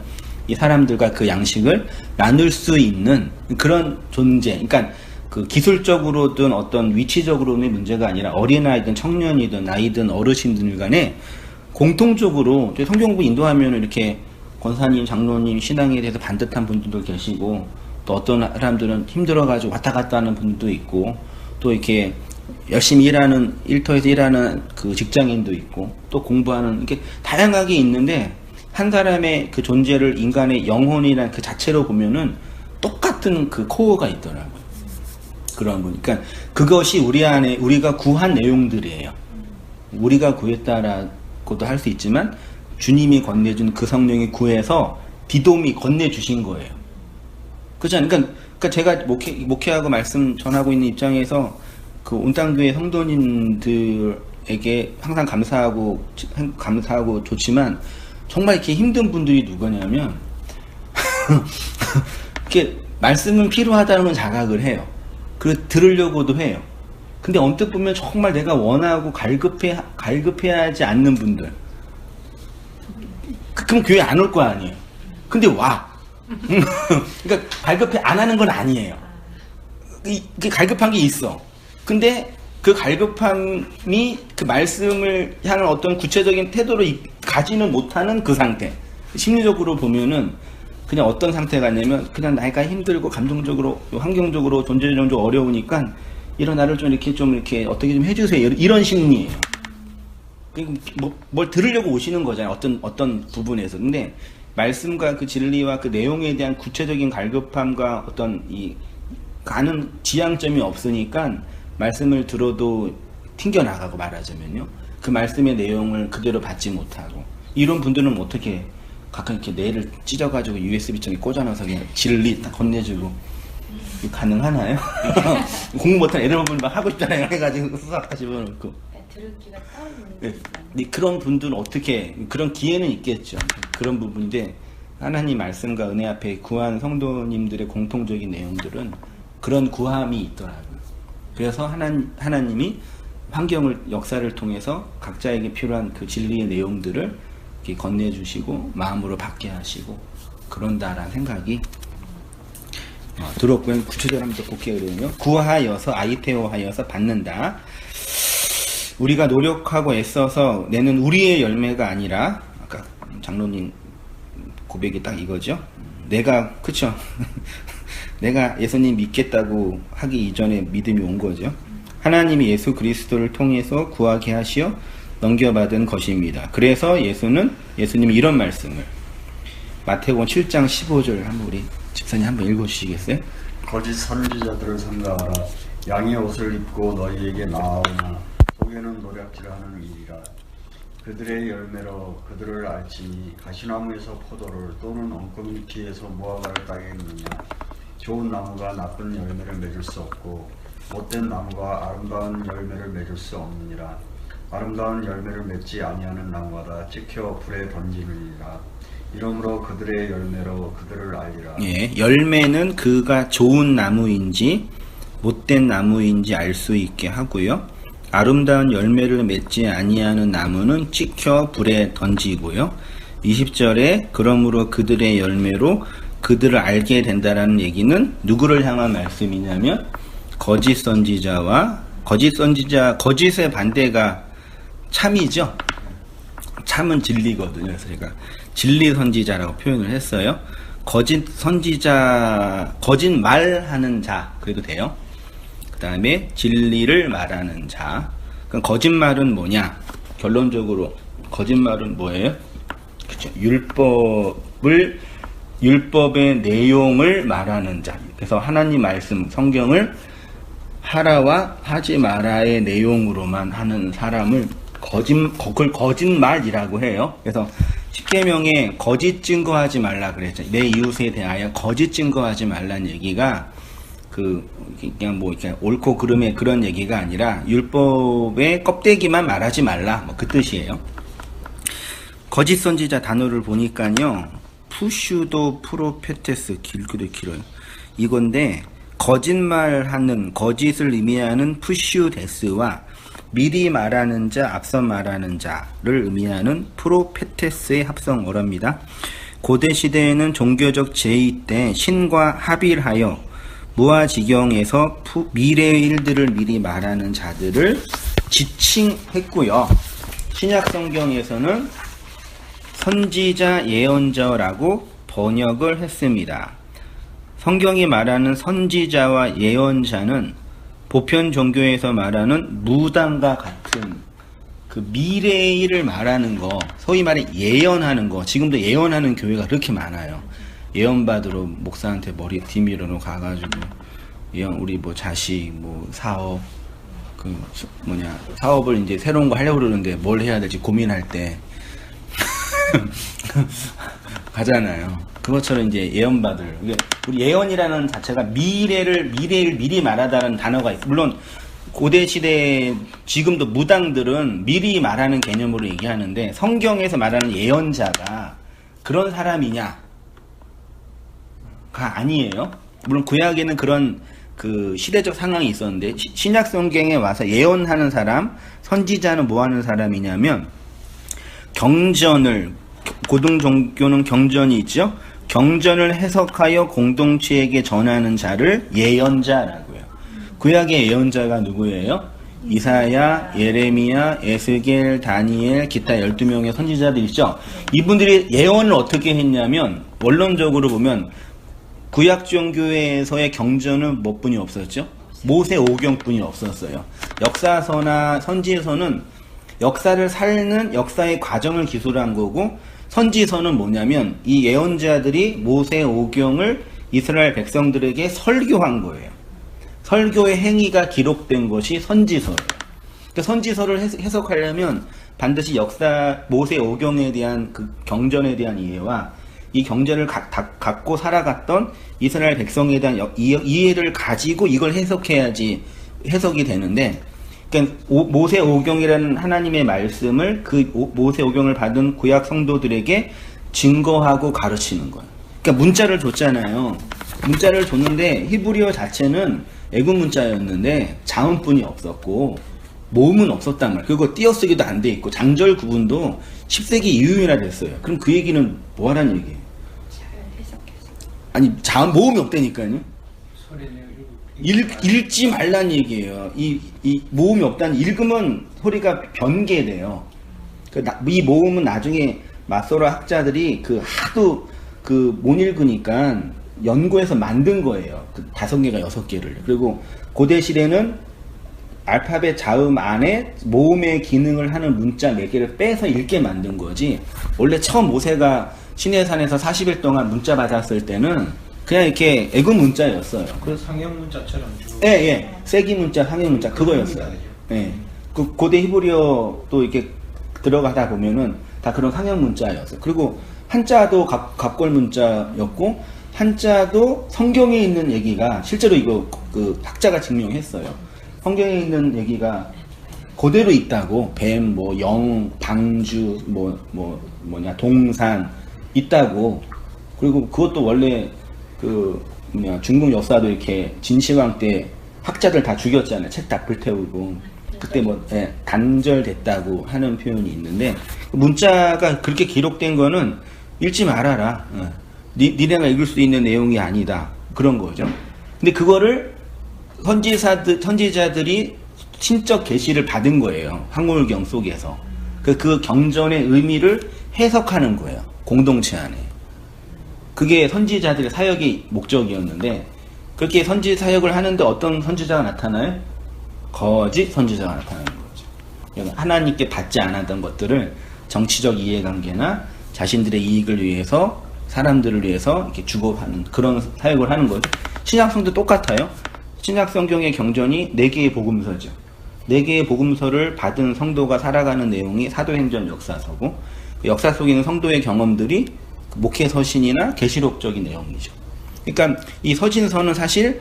Speaker 1: 이 사람들과 그 양식을 나눌 수 있는 그런 존재. 그러니까 그 기술적으로든 어떤 위치적으로는 문제가 아니라 어린아이든 청년이든 나이든 어르신들 간에 공통적으로 성경공부 인도하면 이렇게 권사님, 장로님 신앙에 대해서 반듯한 분들도 계시고, 또 어떤 사람들은 힘들어가지고 왔다 갔다 하는 분도 있고, 또 이렇게 열심히 일터에서 일하는 그 직장인도 있고, 또 공부하는, 이렇게 다양하게 있는데, 한 사람의 그 존재를 인간의 영혼이란 그 자체로 보면은 똑같은 그 코어가 있더라고요. 그런 분. 그러니까 그것이 우리 안에 우리가 구한 내용들이에요. 우리가 구했다라고도 할 수 있지만 주님이 건네준 그 성령이 구해서 디돔이 건네주신 거예요. 그렇잖아요. 그러니까 제가 목회하고 말씀 전하고 있는 입장에서 그 온땅교회 성도님들에게 항상 감사하고 좋지만 정말 이렇게 힘든 분들이 누구냐면 이렇게 말씀은 필요하다는 자각을 해요. 그래서 들으려고도 해요. 근데 언뜻 보면 정말 내가 원하고 갈급해야 하지 않는 분들. 그럼 교회 안 올 거 아니에요. 근데 와. 그러니까 갈급해 안 하는 건 아니에요. 이게 갈급한 게 있어. 근데 그 갈급함이 그 말씀을 향한 어떤 구체적인 태도로 가지는 못하는 그 상태. 심리적으로 보면은 그냥 어떤 상태가 있냐면 그냥 나이가 힘들고 감정적으로 환경적으로 존재적으로 좀 어려우니까 이런 나를 좀 이렇게 어떻게 좀 해주세요. 이런 심리예요. 뭘 들으려고 오시는 거잖아요. 어떤 부분에서. 근데 말씀과 그 진리와 그 내용에 대한 구체적인 갈급함과 어떤 가는 지향점이 없으니까 말씀을 들어도 튕겨나가고 말하자면요. 그 말씀의 내용을 그대로 받지 못하고 이런 분들은 어떻게 가끔 이렇게 뇌를 찢어가지고 USB통에 꽂아놔서 그냥 진리 딱 건네주고 가능하나요? 공부 못한 애들 보면 막 하고 싶잖아요. 해가지고 수학 다 집어넣고.
Speaker 3: 들을 기가 따로
Speaker 1: 네. 그런 분들은 어떻게 그런 기회는 있겠죠. 그런 부분인데 하나님 말씀과 은혜 앞에 구한 성도님들의 공통적인 내용들은 그런 구함이 있더라고요. 그래서 하나님이 환경을 역사를 통해서 각자에게 필요한 그 진리의 내용들을 이렇게 건네주시고 마음으로 받게 하시고 그런다라는 생각이 들었고요. 구체적으로 한번 더 볼게요. 그러면요. 구하여서 아이테오하여서 받는다. 우리가 노력하고 애써서 내는 우리의 열매가 아니라 아까 장로님 고백이 딱 이거죠. 그쵸? 내가 예수님 믿겠다고 하기 이전에 믿음이 온 거죠. 하나님이 예수 그리스도를 통해서 구하게 하시어 넘겨받은 것입니다. 그래서 예수님이 이런 말씀을 마태복음 7장 15절 한번 우리 집사님 한번 읽어주시겠어요?
Speaker 5: 거짓 선지자들을 삼가하라. 양의 옷을 입고 너희에게 나아오나 속에는 노략질하는 일이라. 그들의 열매로 그들을 알지니 가시나무에서 포도를 또는 엉겅퀴에서 무화과를 따겠느냐. 좋은 나무가 나쁜 열매를 맺을 수 없고 못된 나무가 아름다운 열매를 맺을 수 없느니라. 아름다운 열매를 맺지 아니하는 나무마다 찍혀 불에 던지느니라. 이러므로 그들의 열매로 그들을 알리라.
Speaker 1: 예, 열매는 그가 좋은 나무인지 못된 나무인지 알 수 있게 하고요. 아름다운 열매를 맺지 아니하는 나무는 찍혀 불에 던지고요. 20절에 그러므로 그들의 열매로 그들을 알게 된다라는 얘기는 누구를 향한 말씀이냐면 거짓 선지자, 거짓의 반대가 참이죠. 참은 진리거든요. 그래서 제가 진리 선지자라고 표현을 했어요. 거짓 선지자, 거짓말하는 자 그래도 돼요. 그 다음에 진리를 말하는 자. 그럼 거짓말은 뭐냐? 결론적으로 거짓말은 뭐예요? 그렇죠. 율법의 내용을 말하는 자. 그래서 하나님 말씀, 성경을 하라와 하지 마라의 내용으로만 하는 사람을 그걸 거짓말이라고 해요. 그래서 십계명에 거짓 증거하지 말라 그랬죠. 내 이웃에 대하여 거짓 증거하지 말라는 얘기가 그냥 뭐 이렇게 옳고 그름의 그런 얘기가 아니라 율법의 껍데기만 말하지 말라 그 뜻이에요. 거짓 선지자 단어를 보니까요. 푸슈도 프로페테스 길기도 길어요. 이건데 거짓말하는 거짓을 의미하는 푸슈데스와 미리 말하는 자, 앞서 말하는 자를 의미하는 프로페테스의 합성어랍니다. 고대 시대에는 종교적 제의 때 신과 합일하여 무아지경에서 미래의 일들을 미리 말하는 자들을 지칭했고요. 신약 성경에서는 선지자 예언자라고 번역을 했습니다. 성경이 말하는 선지자와 예언자는 보편 종교에서 말하는 무당과 같은 그 미래의 일을 말하는 거, 소위 말해 예언하는 거. 지금도 예언하는 교회가 그렇게 많아요. 예언 받으러 목사한테 머리 뒤밀어 놓고 가가지고 우리 뭐 자식, 뭐 사업, 사업을 이제 새로운 거 하려고 그러는데 뭘 해야 될지 고민할 때 가잖아요. 그것처럼 이제 예언받을, 우리 예언이라는 자체가 미래를 미리 말하다는 단어가 있어요. 물론 고대 시대 지금도 무당들은 미리 말하는 개념으로 얘기하는데, 성경에서 말하는 예언자가 그런 사람이냐가 아니에요. 물론 구약에는 그런 그 시대적 상황이 있었는데, 신약 성경에 와서 예언하는 사람, 선지자는 뭐 하는 사람이냐면, 경전을, 고등 종교는 경전이 있죠. 경전을 해석하여 공동체에게 전하는 자를 예언자라고요. 구약의 예언자가 누구예요? 이사야, 예레미야, 에스겔, 다니엘, 기타 12명의 선지자들 있죠. 이분들이 예언을 어떻게 했냐면, 원론적으로 보면 구약 종교에서의 경전은 몇 분이 없었죠? 모세 오경뿐이 없었어요. 역사서나 선지서는 역사를 살는 역사의 과정을 기술한 거고, 선지서는 뭐냐면 이 예언자들이 모세 오경을 이스라엘 백성들에게 설교한 거예요. 설교의 행위가 기록된 것이 선지서예요. 그러니까 선지서를 해석하려면 반드시 모세 오경에 대한 그 경전에 대한 이해와 이 경전을 갖고 살아갔던 이스라엘 백성에 대한 이해를 가지고 이걸 해석해야지 해석이 되는데, 그러니까 모세 오경이라는 하나님의 말씀을 그 모세 오경을 받은 구약 성도들에게 증거하고 가르치는 거예요. 그러니까 문자를 줬잖아요. 문자를 줬는데 히브리어 자체는 애굽 문자였는데 자음뿐이 없었고 모음은 없었단 말이에요. 그리고 띄어쓰기도 안 돼 있고 장절 구분도 10세기 이후이나 됐어요. 그럼 그 얘기는 뭐 하라는 얘기예요?
Speaker 3: 잘 해석해서.
Speaker 1: 아니 자음 모음이 없다니까요.
Speaker 4: 소리는
Speaker 1: 읽지 말란 얘기예요. 이 모음이 없다는, 읽으면 소리가 변개돼요. 이 모음은 나중에 마소라 학자들이 하도 못 읽으니까 연구해서 만든 거예요. 5개가 6개를. 그리고 고대 시대는 알파벳 자음 안에 모음의 기능을 하는 문자 4개를 빼서 읽게 만든 거지. 원래 처음 모세가 시내산에서 40일 동안 문자 받았을 때는 그냥 이렇게 애굽 문자였어요.
Speaker 4: 그래서 상형 문자처럼 쭉.
Speaker 1: 예. 세기 문자, 상형 문자 그거였어요. 예. 그 고대 히브리어도 이렇게 들어가다 보면은 다 그런 상형 문자였어요. 그리고 한자도 갑골 문자였고, 한자도 성경에 있는 얘기가 실제로 이거 그 학자가 증명했어요. 성경에 있는 얘기가 그대로 있다고. 뱀, 영, 방주, 동산 있다고. 그리고 그것도 원래 중국 역사도 이렇게 진시황 때 학자들 다 죽였잖아요. 책 다 불태우고. 그때 단절됐다고 하는 표현이 있는데, 문자가 그렇게 기록된 거는 읽지 말아라. 니네가 읽을 수 있는 내용이 아니다. 그런 거죠. 근데 그거를 선지자들이 신적 계시를 받은 거예요. 황홀경 속에서. 그 경전의 의미를 해석하는 거예요. 공동체 안에. 그게 선지자들의 사역의 목적이었는데, 그렇게 선지 사역을 하는데 어떤 선지자가 나타나요? 거짓 선지자가 나타나는 거죠. 하나님께 받지 않았던 것들을 정치적 이해관계나 자신들의 이익을 위해서, 사람들을 위해서 이렇게 주고받는 그런 사역을 하는 거죠. 신약성도 똑같아요. 신약성경의 경전이 4개의 복음서죠. 4개의 복음서를 받은 성도가 살아가는 내용이 사도행전 역사서고, 역사 속에 있는 성도의 경험들이 목회 서신이나 계시록적인 내용이죠. 그러니까 이 서신서는 사실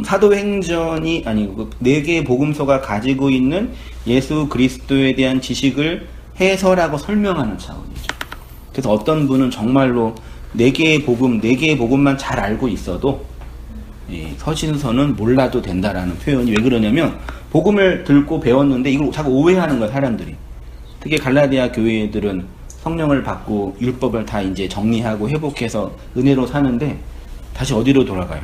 Speaker 1: 사도행전이 아니고 4개의 복음서가 가지고 있는 예수 그리스도에 대한 지식을 해설하고 설명하는 차원이죠. 그래서 어떤 분은 정말로 4개의 복음만 잘 알고 있어도 서신서는 몰라도 된다라는 표현이 왜 그러냐면, 복음을 듣고 배웠는데 이걸 자꾸 오해하는 거야, 사람들이. 특히 갈라디아 교회들은 성령을 받고 율법을 다 이제 정리하고 회복해서 은혜로 사는데 다시 어디로 돌아가요?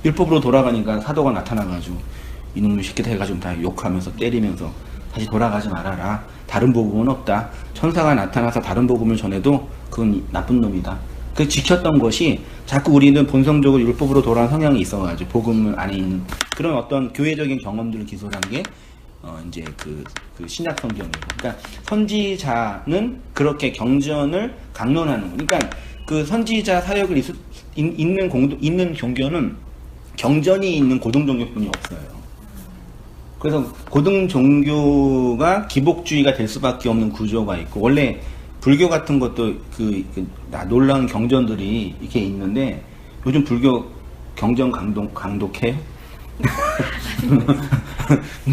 Speaker 1: 율법으로 돌아가니까 사도가 나타나가지고 이놈의 새끼들 해가지고 다 욕하면서 때리면서 다시 돌아가지 말아라. 다른 복음은 없다. 천사가 나타나서 다른 복음을 전해도 그건 나쁜 놈이다. 그 지켰던 것이 자꾸 우리는 본성적으로 율법으로 돌아간 성향이 있어가지고 복음을 안에 있는 그런 어떤 교회적인 경험들을 기술한 게 이제 그 신약 성경이에요. 그러니까 선지자는 그렇게 경전을 강론하는 거예요. 그러니까 그 선지자 사역을 있는 종교는 경전이 있는 고등 종교뿐이 없어요. 그래서 고등 종교가 기복주의가 될 수밖에 없는 구조가 있고, 원래 불교 같은 것도 놀라운 경전들이 이렇게 있는데, 요즘 불교 경전 강독해요?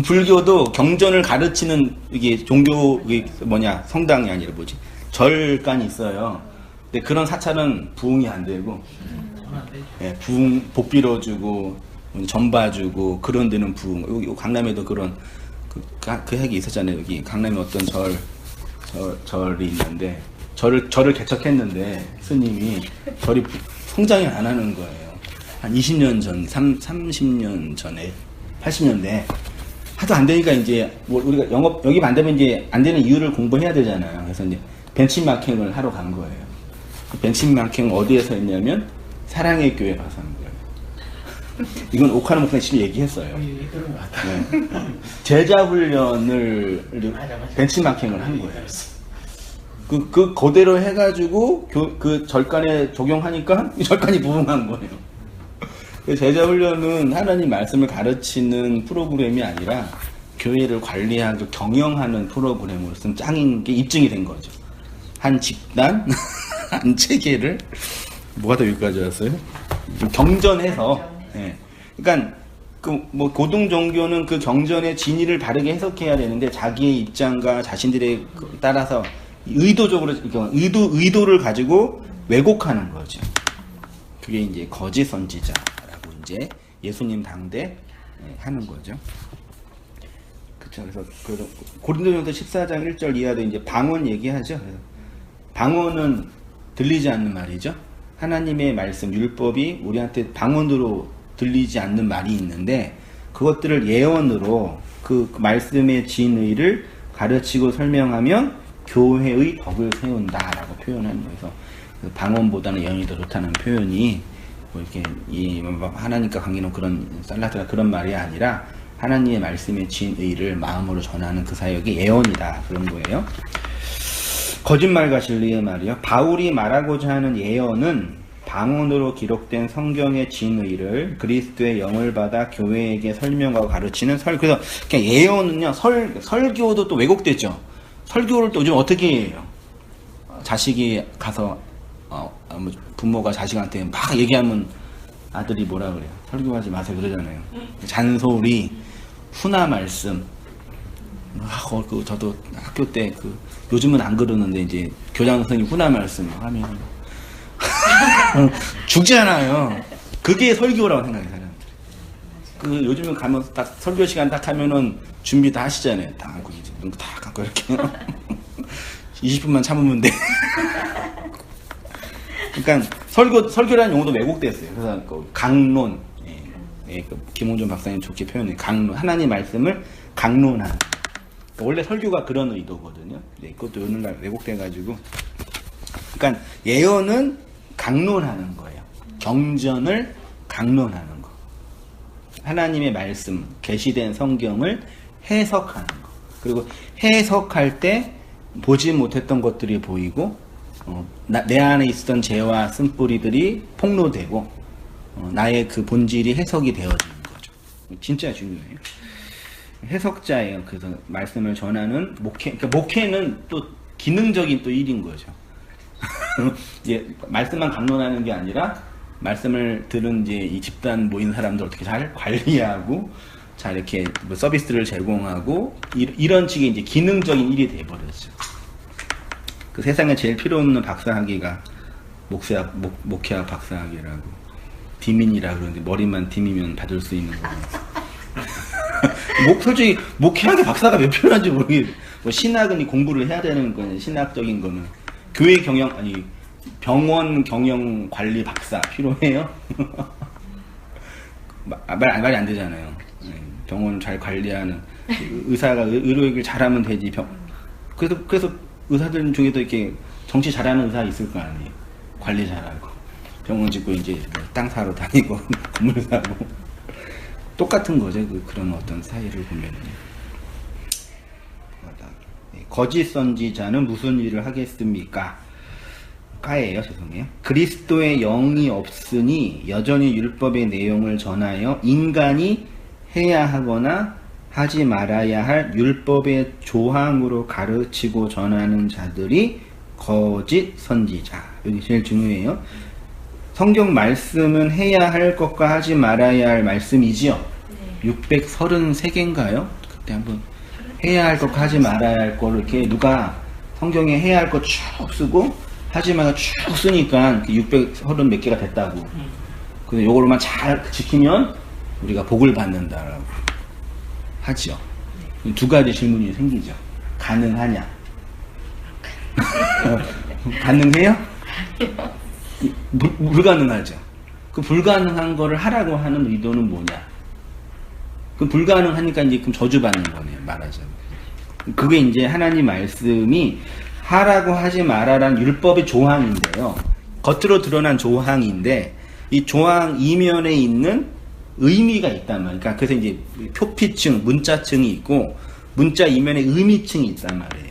Speaker 1: 불교도 경전을 가르치는 이게 종교 성당이 아니라 절간이 있어요. 근데 그런 사찰은 부흥이 안 되고, 예, 부흥 복 빌어주고 전 봐주고 그런 데는 부흥. 여기 강남에도 그런 그 핵이 있었잖아요. 여기 강남에 어떤 절이 있는데 절을 개척했는데 스님이 절이 성장이 안 하는 거예요. 한 20년 전, 30년 전에 80년대 하도 안 되니까 이제 우리가 영업이 안 되면 이제 안 되는 이유를 공부해야 되잖아요. 그래서 이제 벤치마킹을 하러 간 거예요. 그 벤치마킹을 어디에서 했냐면 사랑의 교회 가서 한 거예요. 이건 오카노 목사님 지금 얘기했어요. 네. 제자 훈련을 벤치마킹을 한 거예요. 그 그대로 해가지고 그 절간에 적용하니까 이 절간이 부흥한 거예요. 제자 훈련은 하나님 말씀을 가르치는 프로그램이 아니라 교회를 관리하고 경영하는 프로그램으로서 짱인 게 입증이 된 거죠. 한 집단, 한 체계를 뭐가 더 여기까지 왔어요? 경전해서. 예. 그러니까 고등 종교는 그 경전의 진의를 바르게 해석해야 되는데 자기의 입장과 자신들의 따라서 의도적으로 의도를 가지고 왜곡하는 거죠. 그게 이제 거짓 선지자라고 이제 예수님 당대 하는 거죠. 그렇죠. 그래서 고린도전서 14장 1절 이하도 이제 방언 얘기하죠. 방언은 들리지 않는 말이죠. 하나님의 말씀, 율법이 우리한테 방언으로 들리지 않는 말이 있는데 그것들을 예언으로 그 말씀의 진의를 가르치고 설명하면 교회의 덕을 세운다라고 표현하는 거예요. 그래서 방언보다는 예언이 더 좋다는 표현이 뭐 이렇게 하나님과 관계는 그런 살라트가 그런 말이 아니라 하나님의 말씀의 진의를 마음으로 전하는 그 사역이 예언이다 그런 거예요. 거짓말과 진리의 말이요. 바울이 말하고자 하는 예언은 방언으로 기록된 성경의 진의를 그리스도의 영을 받아 교회에게 설명하고 가르치는 그래서 그냥 예언은요, 설교도 또 왜곡됐죠. 설교를 또 요즘 어떻게 해요? 자식이 가서 부모가 자식한테 막 얘기하면 아들이 뭐라 그래요? 설교하지 마세요 그러잖아요. 잔소리, 훈화 말씀. 저도 학교 때 요즘은 안 그러는데 이제 교장 선생님 훈화 말씀 하면 죽잖아요. 그게 설교라고 생각해요, 사람들이. 요즘은 가면 딱 설교 시간 딱 하면은 준비 다 하시잖아요. 다 안고 이제 눈 다 감고 이렇게 20분만 참으면 돼. 그러니까 설교라는 용어도 왜곡됐어요. 그래서 강론, 김홍준 박사님 좋게 표현해. 강론, 하나님 말씀을 강론하는. 원래 설교가 그런 의도거든요. 그것도 오늘날 왜곡돼가지고. 그러니까 예언은 강론하는 거예요. 경전을 강론하는 거. 하나님의 말씀, 계시된 성경을 해석하는 거. 그리고 해석할 때 보지 못했던 것들이 보이고, 내 안에 있었던 죄와 쓴뿌리들이 폭로되고, 나의 그 본질이 해석이 되어지는 거죠. 진짜 중요해요. 해석자예요. 그래서 말씀을 전하는 목회. 그러니까 목회는 또 기능적인 또 일인 거죠. 이제 말씀만 강론하는 게 아니라 말씀을 들은 이제 이 집단 모인 사람들 어떻게 잘 관리하고 잘 이렇게 뭐 서비스를 제공하고 이런 식의 이제 기능적인 일이 돼버렸죠. 그 세상에 제일 필요 없는 박사학위가 목회학 박사학위라고 디민이라 그러는데 머리만 디미면 받을 수 있는 거예요. 솔직히 목회학의 박사가 왜 필요한지 모르겠어요. 뭐 신학은 공부를 해야 되는 거냐, 신학적인 거는. 교회 경영, 병원 경영 관리 박사 필요해요? 말이 안 되잖아요. 병원 잘 관리하는 의사가 의료 얘기를 잘하면 되지. 그래서 의사들 중에도 이렇게 정치 잘하는 의사 있을 거 아니에요. 관리 잘하고 병원 짓고 이제 땅 사러 다니고 건물 사고 똑같은 거죠. 그런 어떤 사이를 보면. 거짓 선지자는 무슨 일을 하겠습니까? 까예요. 죄송해요. 그리스도의 영이 없으니 여전히 율법의 내용을 전하여 인간이 해야 하거나 하지 말아야 할 율법의 조항으로 가르치고 전하는 자들이 거짓 선지자. 여기 제일 중요해요. 성경 말씀은 해야 할 것과 하지 말아야 할 말씀이지요. 633개인가요? 그때 한번 해야 할 것과 하지 말아야 할 거를 이렇게 누가 성경에 해야 할 거 쭉 쓰고 하지 말아야 쭉 쓰니까 630 몇 개가 됐다고. 그래서 요거로만 잘 지키면 우리가 복을 받는다라고 하죠. 두 가지 질문이 생기죠. 가능하냐? 가능해요? 불가능하죠. 그 불가능한 거를 하라고 하는 의도는 뭐냐? 그 불가능하니까 이제 그럼 저주받는 거네요. 말하자면. 그게 이제 하나님 말씀이 하라고 하지 말아라는 율법의 조항인데요. 겉으로 드러난 조항인데 이 조항 이면에 있는 의미가 있단 말이에요. 그러니까 그래서 이제 표피층, 문자층이 있고 문자 이면에 의미층이 있단 말이에요.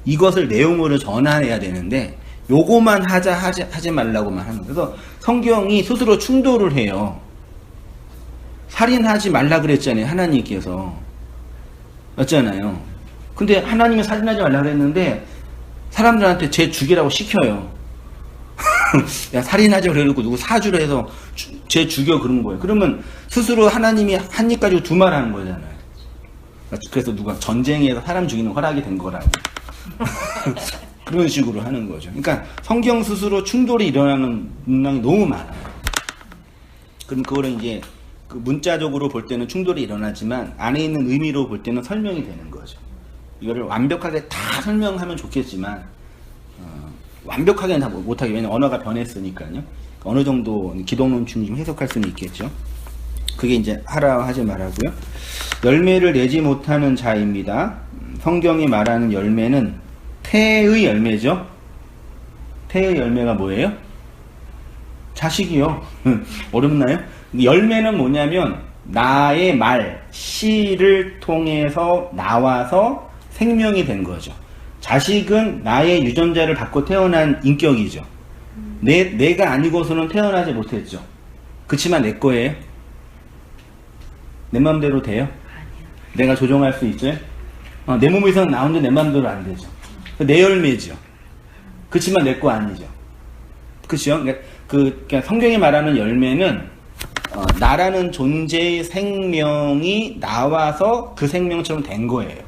Speaker 1: 이것을 내용으로 전환해야 되는데 요거만 하지 말라고만 하는 거예요. 그래서 성경이 스스로 충돌을 해요. 살인하지 말라 그랬잖아요. 하나님께서. 맞잖아요. 근데 하나님이 살인하지 말라 그랬는데 사람들한테 쟤 죽이라고 시켜요. 야, 살인하자 그래놓고 누구 사주를 해서 쟤 죽여 그런 거예요. 그러면 스스로 하나님이 한 입 가지고 두 말 하는 거잖아요. 그래서 누가 전쟁에서 사람 죽이는 허락이 된 거라고. 그런 식으로 하는 거죠. 그러니까 성경 스스로 충돌이 일어나는 문항이 너무 많아요. 그럼 그거를 이제 그 문자적으로 볼 때는 충돌이 일어나지만 안에 있는 의미로 볼 때는 설명이 되는 거죠. 이거를 완벽하게 다 설명하면 좋겠지만 완벽하게는 다 못하게. 왜냐면 언어가 변했으니까요. 어느 정도 기독론 중심 해석할 수는 있겠죠. 그게 이제 하라 하지 말라고요. 열매를 내지 못하는 자입니다. 성경이 말하는 열매는 태의 열매죠. 태의 열매가 뭐예요? 자식이요. 어렵나요? 열매는 뭐냐면 나의 말, 씨를 통해서 나와서 생명이 된 거죠. 자식은 나의 유전자를 받고 태어난 인격이죠. 내가 아니고서는 태어나지 못했죠. 그치만 내 거예요? 내 맘대로 돼요? 내가 조종할 수 있어요? 내 몸에서 나오는데 내 맘대로 안 되죠. 내 열매죠. 그치만 내 거 아니죠. 그치요? 그러니까 성경이 말하는 열매는 나라는 존재의 생명이 나와서 그 생명처럼 된 거예요.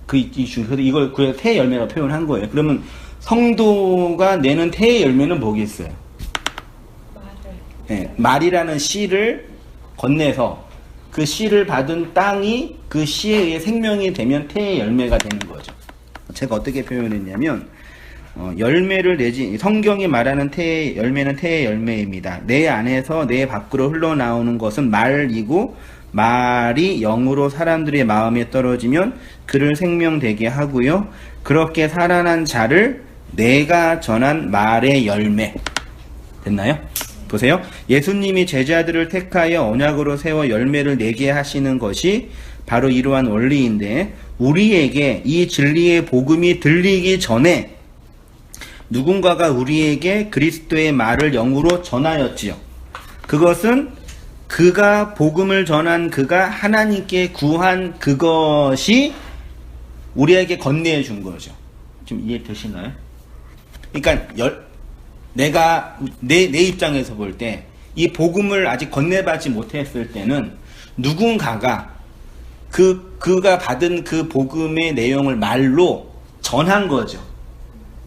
Speaker 1: 그래서 이걸 그래서 태의 열매라고 표현한 거예요. 그러면 성도가 내는 태의 열매는 뭐겠어요? 네, 말이라는 씨를 건네서 그 씨를 받은 땅이 그 씨에 의해 생명이 되면 태의 열매가 되는 거죠. 제가 어떻게 표현했냐면 열매를 내지 성경이 말하는 태의 열매는 태의 열매입니다. 내 안에서 내 밖으로 흘러나오는 것은 말이고 말이 영으로 사람들의 마음에 떨어지면 그를 생명되게 하고요. 그렇게 살아난 자를 내가 전한 말의 열매. 됐나요? 보세요. 예수님이 제자들을 택하여 언약으로 세워 열매를 내게 하시는 것이 바로 이러한 원리인데 우리에게 이 진리의 복음이 들리기 전에 누군가가 우리에게 그리스도의 말을 영으로 전하였지요. 그것은 그가 복음을 전한 그가 하나님께 구한 그것이 우리에게 건네해 준 거죠. 좀 이해되시나요? 그러니까 내가 내 입장에서 볼 때 이 복음을 아직 건네받지 못했을 때는 누군가가 그가 받은 그 복음의 내용을 말로 전한 거죠.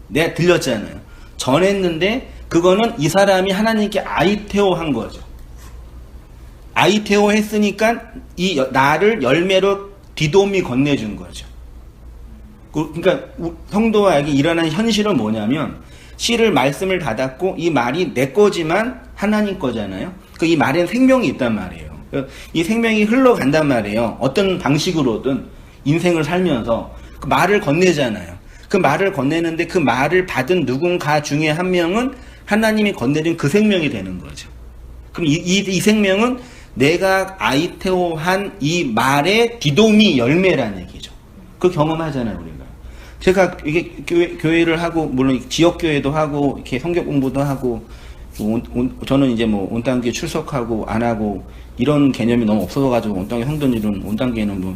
Speaker 1: 내가 들렸잖아요. 전했는데 그거는 이 사람이 하나님께 아이테오 한 거죠. 아이테오 했으니까 나를 열매로 디돔이 건네준 거죠. 그러니까 성도에게 일어난 현실은 뭐냐면 씨를 말씀을 받았고 이 말이 내 거지만 하나님 거잖아요. 이 말에는 생명이 있단 말이에요. 이 생명이 흘러간단 말이에요. 어떤 방식으로든 인생을 살면서 그 말을 건네잖아요. 그 말을 건네는데 그 말을 받은 누군가 중에 한 명은 하나님이 건네준 그 생명이 되는 거죠. 그럼 이 생명은 내가 아이테오한 이 말의 디도미 열매라는 얘기죠. 그 경험하잖아요, 우리가. 제가 이게 교회를 하고, 물론 지역교회도 하고, 이렇게 성경 공부도 하고, 저는 이제 뭐 온당교회 출석하고 안 하고, 이런 개념이 너무 없어져가지고, 온당교회 성도들은, 온당교회는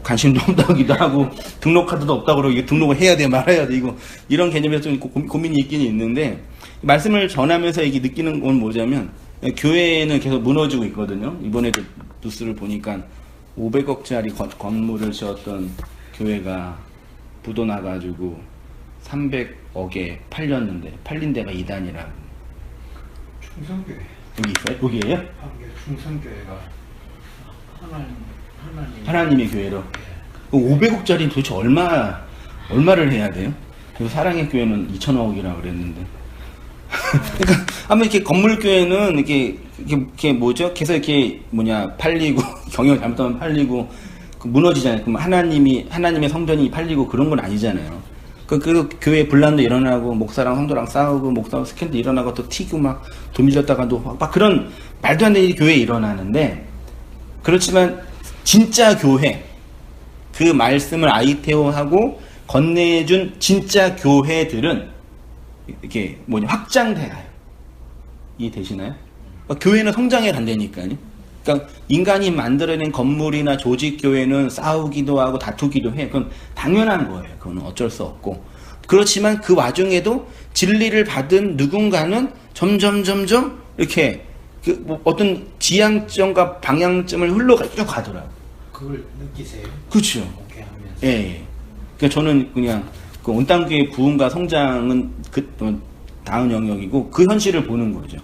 Speaker 1: 관심도 없다기도 하고, 등록카드도 없다고 그러고, 이게 등록을 해야 돼, 말아야 돼, 이런 개념에서 좀 고민이 있긴 있는데, 말씀을 전하면서 이게 느끼는 건 뭐냐면, 교회는 계속 무너지고 있거든요. 이번에도 뉴스를 보니까 500억짜리 건물을 지었던 교회가 부도 나가지고 300억에 팔린 데가 이단이라고.
Speaker 4: 충성교회.
Speaker 1: 여기 있어요? 여기에요?
Speaker 4: 충성교회가
Speaker 1: 하나님의 교회로. 500억짜리 도대체 얼마를 해야 돼요? 그리고 사랑의 교회는 2천억이라고 그랬는데. 그러니까 아마 이렇게 건물 교회는 이렇게 뭐죠? 계속 이렇게 팔리고 경영 잘못하면 팔리고 무너지잖아요. 그럼 하나님의 성전이 팔리고 그런 건 아니잖아요. 그 교회 분란도 일어나고 목사랑 성도랑 싸우고 목사 스캔들 일어나고 또 튀고 막 돈 밀렸다가도 막 그런 말도 안 되는 일이 교회에 일어나는데, 그렇지만 진짜 교회, 그 말씀을 아이테오하고 건네준 진짜 교회들은 이렇게 확장돼가요. 이해되시나요? 교회는 성장해 간다니까요. 그러니까 인간이 만들어낸 건물이나 조직 교회는 싸우기도 하고 다투기도 해. 그건 당연한 거예요. 그건 어쩔 수 없고. 그렇지만 그 와중에도 진리를 받은 누군가는 점점 이렇게 어떤 지향점과 방향점을 흘러쭉 가더라고요.
Speaker 4: 그걸 느끼세요?
Speaker 1: 그렇죠.
Speaker 4: 목회하면서.
Speaker 1: 예. 그러니까 저는 그냥 그 온당교의 부흥과 성장은 다음 영역이고 그 현실을 보는 거죠.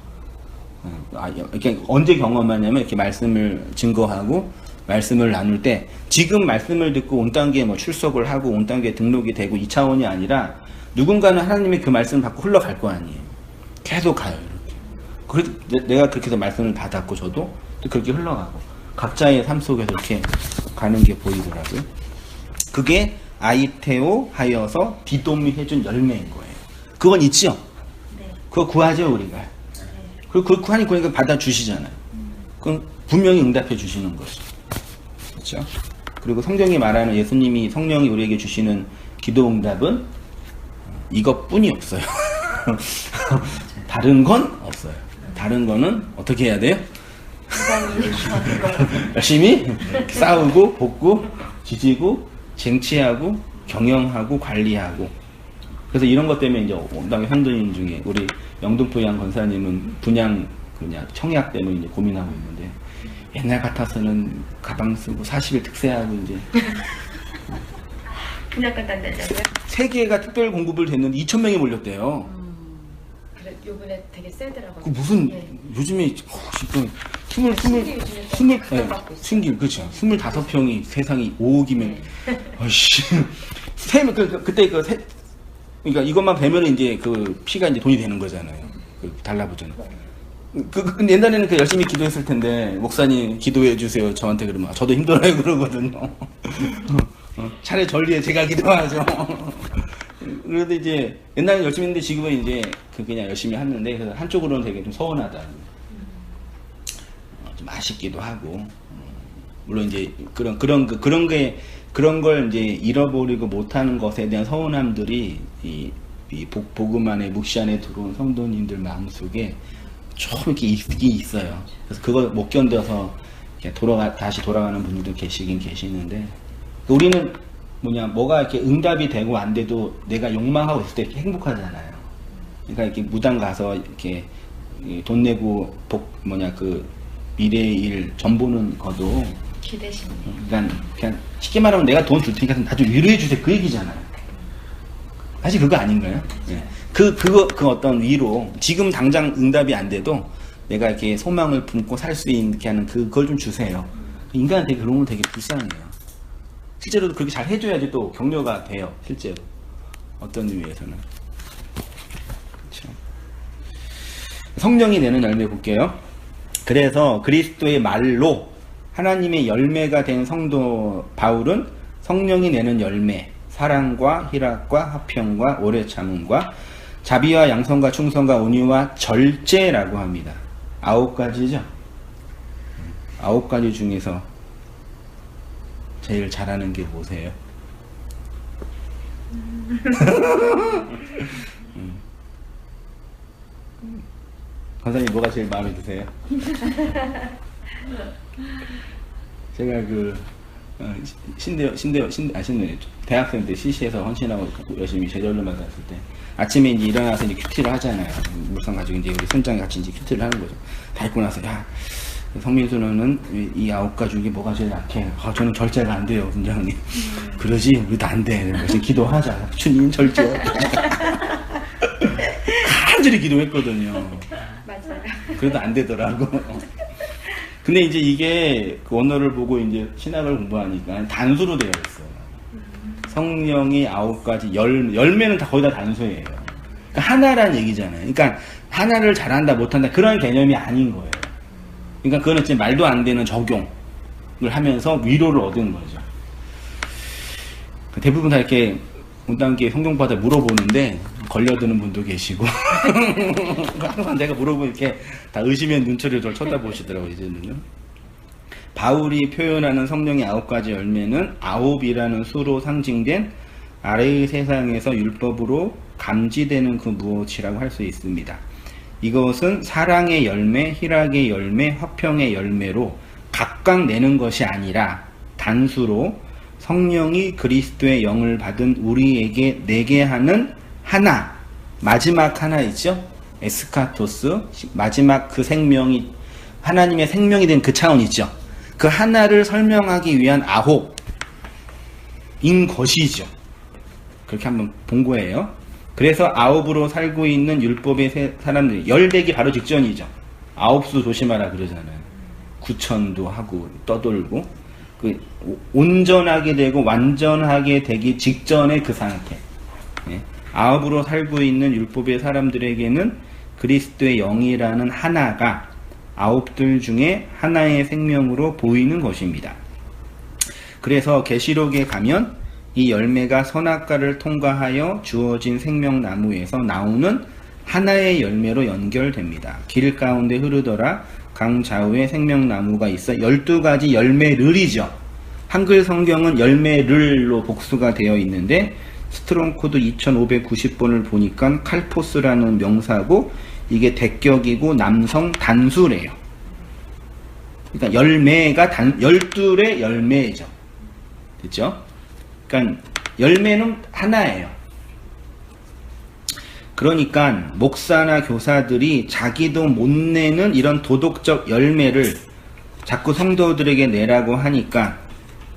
Speaker 1: 이렇게 언제 경험하냐면 이렇게 말씀을 증거하고 말씀을 나눌 때, 지금 말씀을 듣고 온당교에 출석을 하고 온당교에 등록이 되고 이 차원이 아니라 누군가는 하나님의 그 말씀을 받고 흘러갈 거 아니에요. 계속 가요, 이렇게. 그래서 내가 그렇게 해서 말씀을 받았고 저도 또 그렇게 흘러가고 각자의 삶 속에서 이렇게 가는 게 보이더라고요. 그게 아이테오 하여서 디돔이 해준 열매인 거예요. 그건 있죠?
Speaker 3: 네.
Speaker 1: 그거 구하죠, 우리가. 그리고 그걸 구하니까 그러니까 받아주시잖아요. 그건 분명히 응답해 주시는 것이죠. 그렇죠? 그리고 성경이 말하는 예수님이 성령이 우리에게 주시는 기도 응답은 이것뿐이 없어요. 다른 건 없어요. 다른 거는 어떻게 해야 돼요? 열심히 싸우고 볶고 지지고 쟁취하고 경영하고 관리하고. 그래서 이런 것 때문에 이제 온당의 현도인 중에 우리 영등포양 권사님은 분양 청약 때문에 이제 고민하고 있는데, 옛날 같아서는 가방 쓰고 40일 특세하고 이제
Speaker 3: 분양 간다고요?
Speaker 1: 세계가 특별 공급을 됐는데 2,000명이 몰렸대요.
Speaker 3: 그래, 요번에 되게 세더라고요.
Speaker 1: 그 무슨
Speaker 3: 예.
Speaker 1: 요즘에 지금 신길 그렇죠. 25평이 세상이 5억이면 아씨 그때 그러니까 이것만 배면 이제 그 피가 이제 돈이 되는 거잖아요. 달라붙잖아요. 옛날에는 열심히 기도했을 텐데, 목사님 기도해 주세요 저한테 그러면 저도 힘들어요 그러거든요. 차라리 전리에 제가 기도하죠. 그래도 이제 옛날에 열심히 했는데 지금은 이제 그냥 열심히 하는데, 그래서 한쪽으로는 되게 좀 서운하다, 좀 아쉽기도 하고, 물론 이제 그런 걸 이제 잃어버리고 못하는 것에 대한 서운함들이 이 복음 안에 묵시 안에 들어온 성도님들 마음속에 좀 이렇게 있긴 있어요. 그래서 그걸 못 견뎌서 다시 돌아가는 분들도 계시긴 계시는데, 우리는 뭐가 이렇게 응답이 되고 안 돼도 내가 욕망하고 있을 때 이렇게 행복하잖아요. 그러니까 이렇게 무당 가서 이렇게 돈 내고 그 미래의 일 전보는 거도
Speaker 3: 기대십니다.
Speaker 1: 그냥 쉽게 말하면 내가 돈 줄 테니까 나 좀 위로해 주세요, 그 얘기잖아요. 사실 그거 아닌가요? 네. 그 어떤 위로, 지금 당장 응답이 안 돼도 내가 이렇게 소망을 품고 살 수 있게 하는 그걸 좀 주세요. 인간한테 그런 건 되게 불쌍해요. 실제로도 그렇게 잘 해줘야지 또 격려가 돼요, 실제로. 어떤 의미에서는. 그렇죠. 성령이 내는 열매 볼게요. 그래서 그리스도의 말로 하나님의 열매가 된 성도 바울은 성령이 내는 열매, 사랑과 희락과 화평과 오래 참음과 자비와 양선과 충성과 온유와 절제라고 합니다. 9가지죠. 9가지 중에서 제일 잘하는 게 뭐세요? 권사님 뭐가 제일 마음에 드세요? 제가 대학생 때 CC에서 헌신하고 열심히 제자훈련만 갔을 때 아침에 이제 일어나서 이제 큐티를 하잖아요. 물상 가지고 이제 우리 선장이 같이 이제 큐티를 하는 거죠. 다 입고 나서 야 성민수 너는 이 9가지 중에 뭐가 제일 약해? 저는 절제가 안 돼요, 선장님. 그러지? 우리도 안 돼. 그래서 기도하자. 주님 절제. 간절히 기도했거든요.
Speaker 3: 맞아요.
Speaker 1: 그래도 안 되더라고. 근데 이제 이게 그 원어를 보고 이제 신학을 공부하니까 단수로 되어 있어요. 성령이 9가지 열매는 다 거의 다 단수예요. 그러니까 하나란 얘기잖아요. 그러니까 하나를 잘한다 못한다 그런 개념이 아닌 거예요. 그러니까 그거는 지금 말도 안 되는 적용을 하면서 위로를 얻은 거죠. 대부분 다 이렇게 온당기에 성경받아 물어보는데 걸려드는 분도 계시고 항상 내가 물어보면 이렇게 다 의심의 눈초리를 저를 쳐다보시더라고요. 이제는요. 바울이 표현하는 성령의 9가지 열매는 9이라는 수로 상징된 아래의 세상에서 율법으로 감지되는 그 무엇이라고 할 수 있습니다. 이것은 사랑의 열매, 희락의 열매, 화평의 열매로 각각 내는 것이 아니라 단수로 성령이 그리스도의 영을 받은 우리에게 내게 하는 하나, 마지막 하나 있죠? 에스카토스, 마지막 그 생명이 하나님의 생명이 된 그 차원 있죠? 그 하나를 설명하기 위한 9인 것이죠. 그렇게 한번 본 거예요. 그래서 9으로 살고 있는 율법의 사람들이 10되기 바로 직전이죠. 9수 조심하라 그러잖아요. 구천도 하고 떠돌고 그 온전하게 되고 완전하게 되기 직전의 그 상태. 9으로 살고 있는 율법의 사람들에게는 그리스도의 영이라는 하나가 9들 중에 하나의 생명으로 보이는 것입니다. 그래서 계시록에 가면 이 열매가 선악과를 통과하여 주어진 생명나무에서 나오는 하나의 열매로 연결됩니다. 길 가운데 흐르더라 강 좌우에 생명나무가 있어 12가지 열매를이죠. 한글 성경은 열매를로 복수가 되어 있는데 스트롱 코드 2590번을 보니까 칼포스라는 명사고 이게 대격이고 남성 단수래요. 그러니까 열매가 12의 열매죠. 됐죠? 그러니까 열매는 하나예요. 그러니까 목사나 교사들이 자기도 못 내는 이런 도덕적 열매를 자꾸 성도들에게 내라고 하니까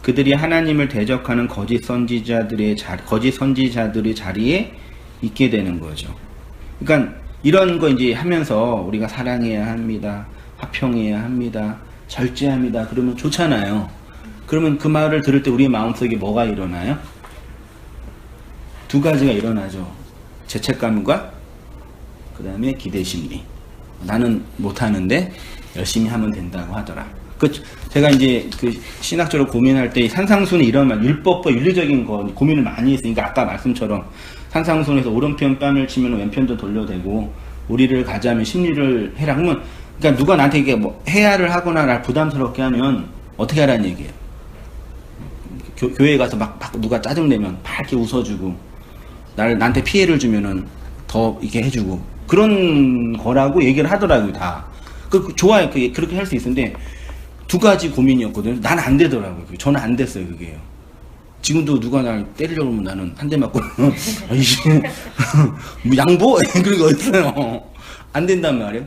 Speaker 1: 그들이 하나님을 대적하는 거짓 선지자들의 자리에 있게 되는 거죠. 그러니까 이런 거 이제 하면서 우리가 사랑해야 합니다. 화평해야 합니다. 절제합니다. 그러면 좋잖아요. 그러면 그 말을 들을 때 우리 마음속에 뭐가 일어나요? 두 가지가 일어나죠. 죄책감과 그 다음에 기대심리. 나는 못하는데 열심히 하면 된다고 하더라. 제가 이제 그 신학적으로 고민할 때 산상수는 이런 말, 율법과 윤리적인 거 고민을 많이 했으니까 아까 말씀처럼 산상수에서 오른편 뺨을 치면 왼편도 돌려대고 우리를 가자면 심리를 해라 하면 그러니까 누가 나한테 이게 뭐 해야를 하거나 날 부담스럽게 하면 어떻게 하라는 얘기예요. 교회에 가서 막 누가 짜증내면 막 이렇게 웃어주고 나한테 피해를 주면은 더 이렇게 해주고 그런 거라고 얘기를 하더라고요. 다. 좋아요. 그렇게 할 수 있는데 두 가지 고민이었거든요. 난 안 되더라고요. 저는 안 됐어요. 그게요. 지금도 누가 날 때리려고 하면 나는 한 대 맞고 뭐 양보? 그런 거 있어요. 안 된단 말이에요.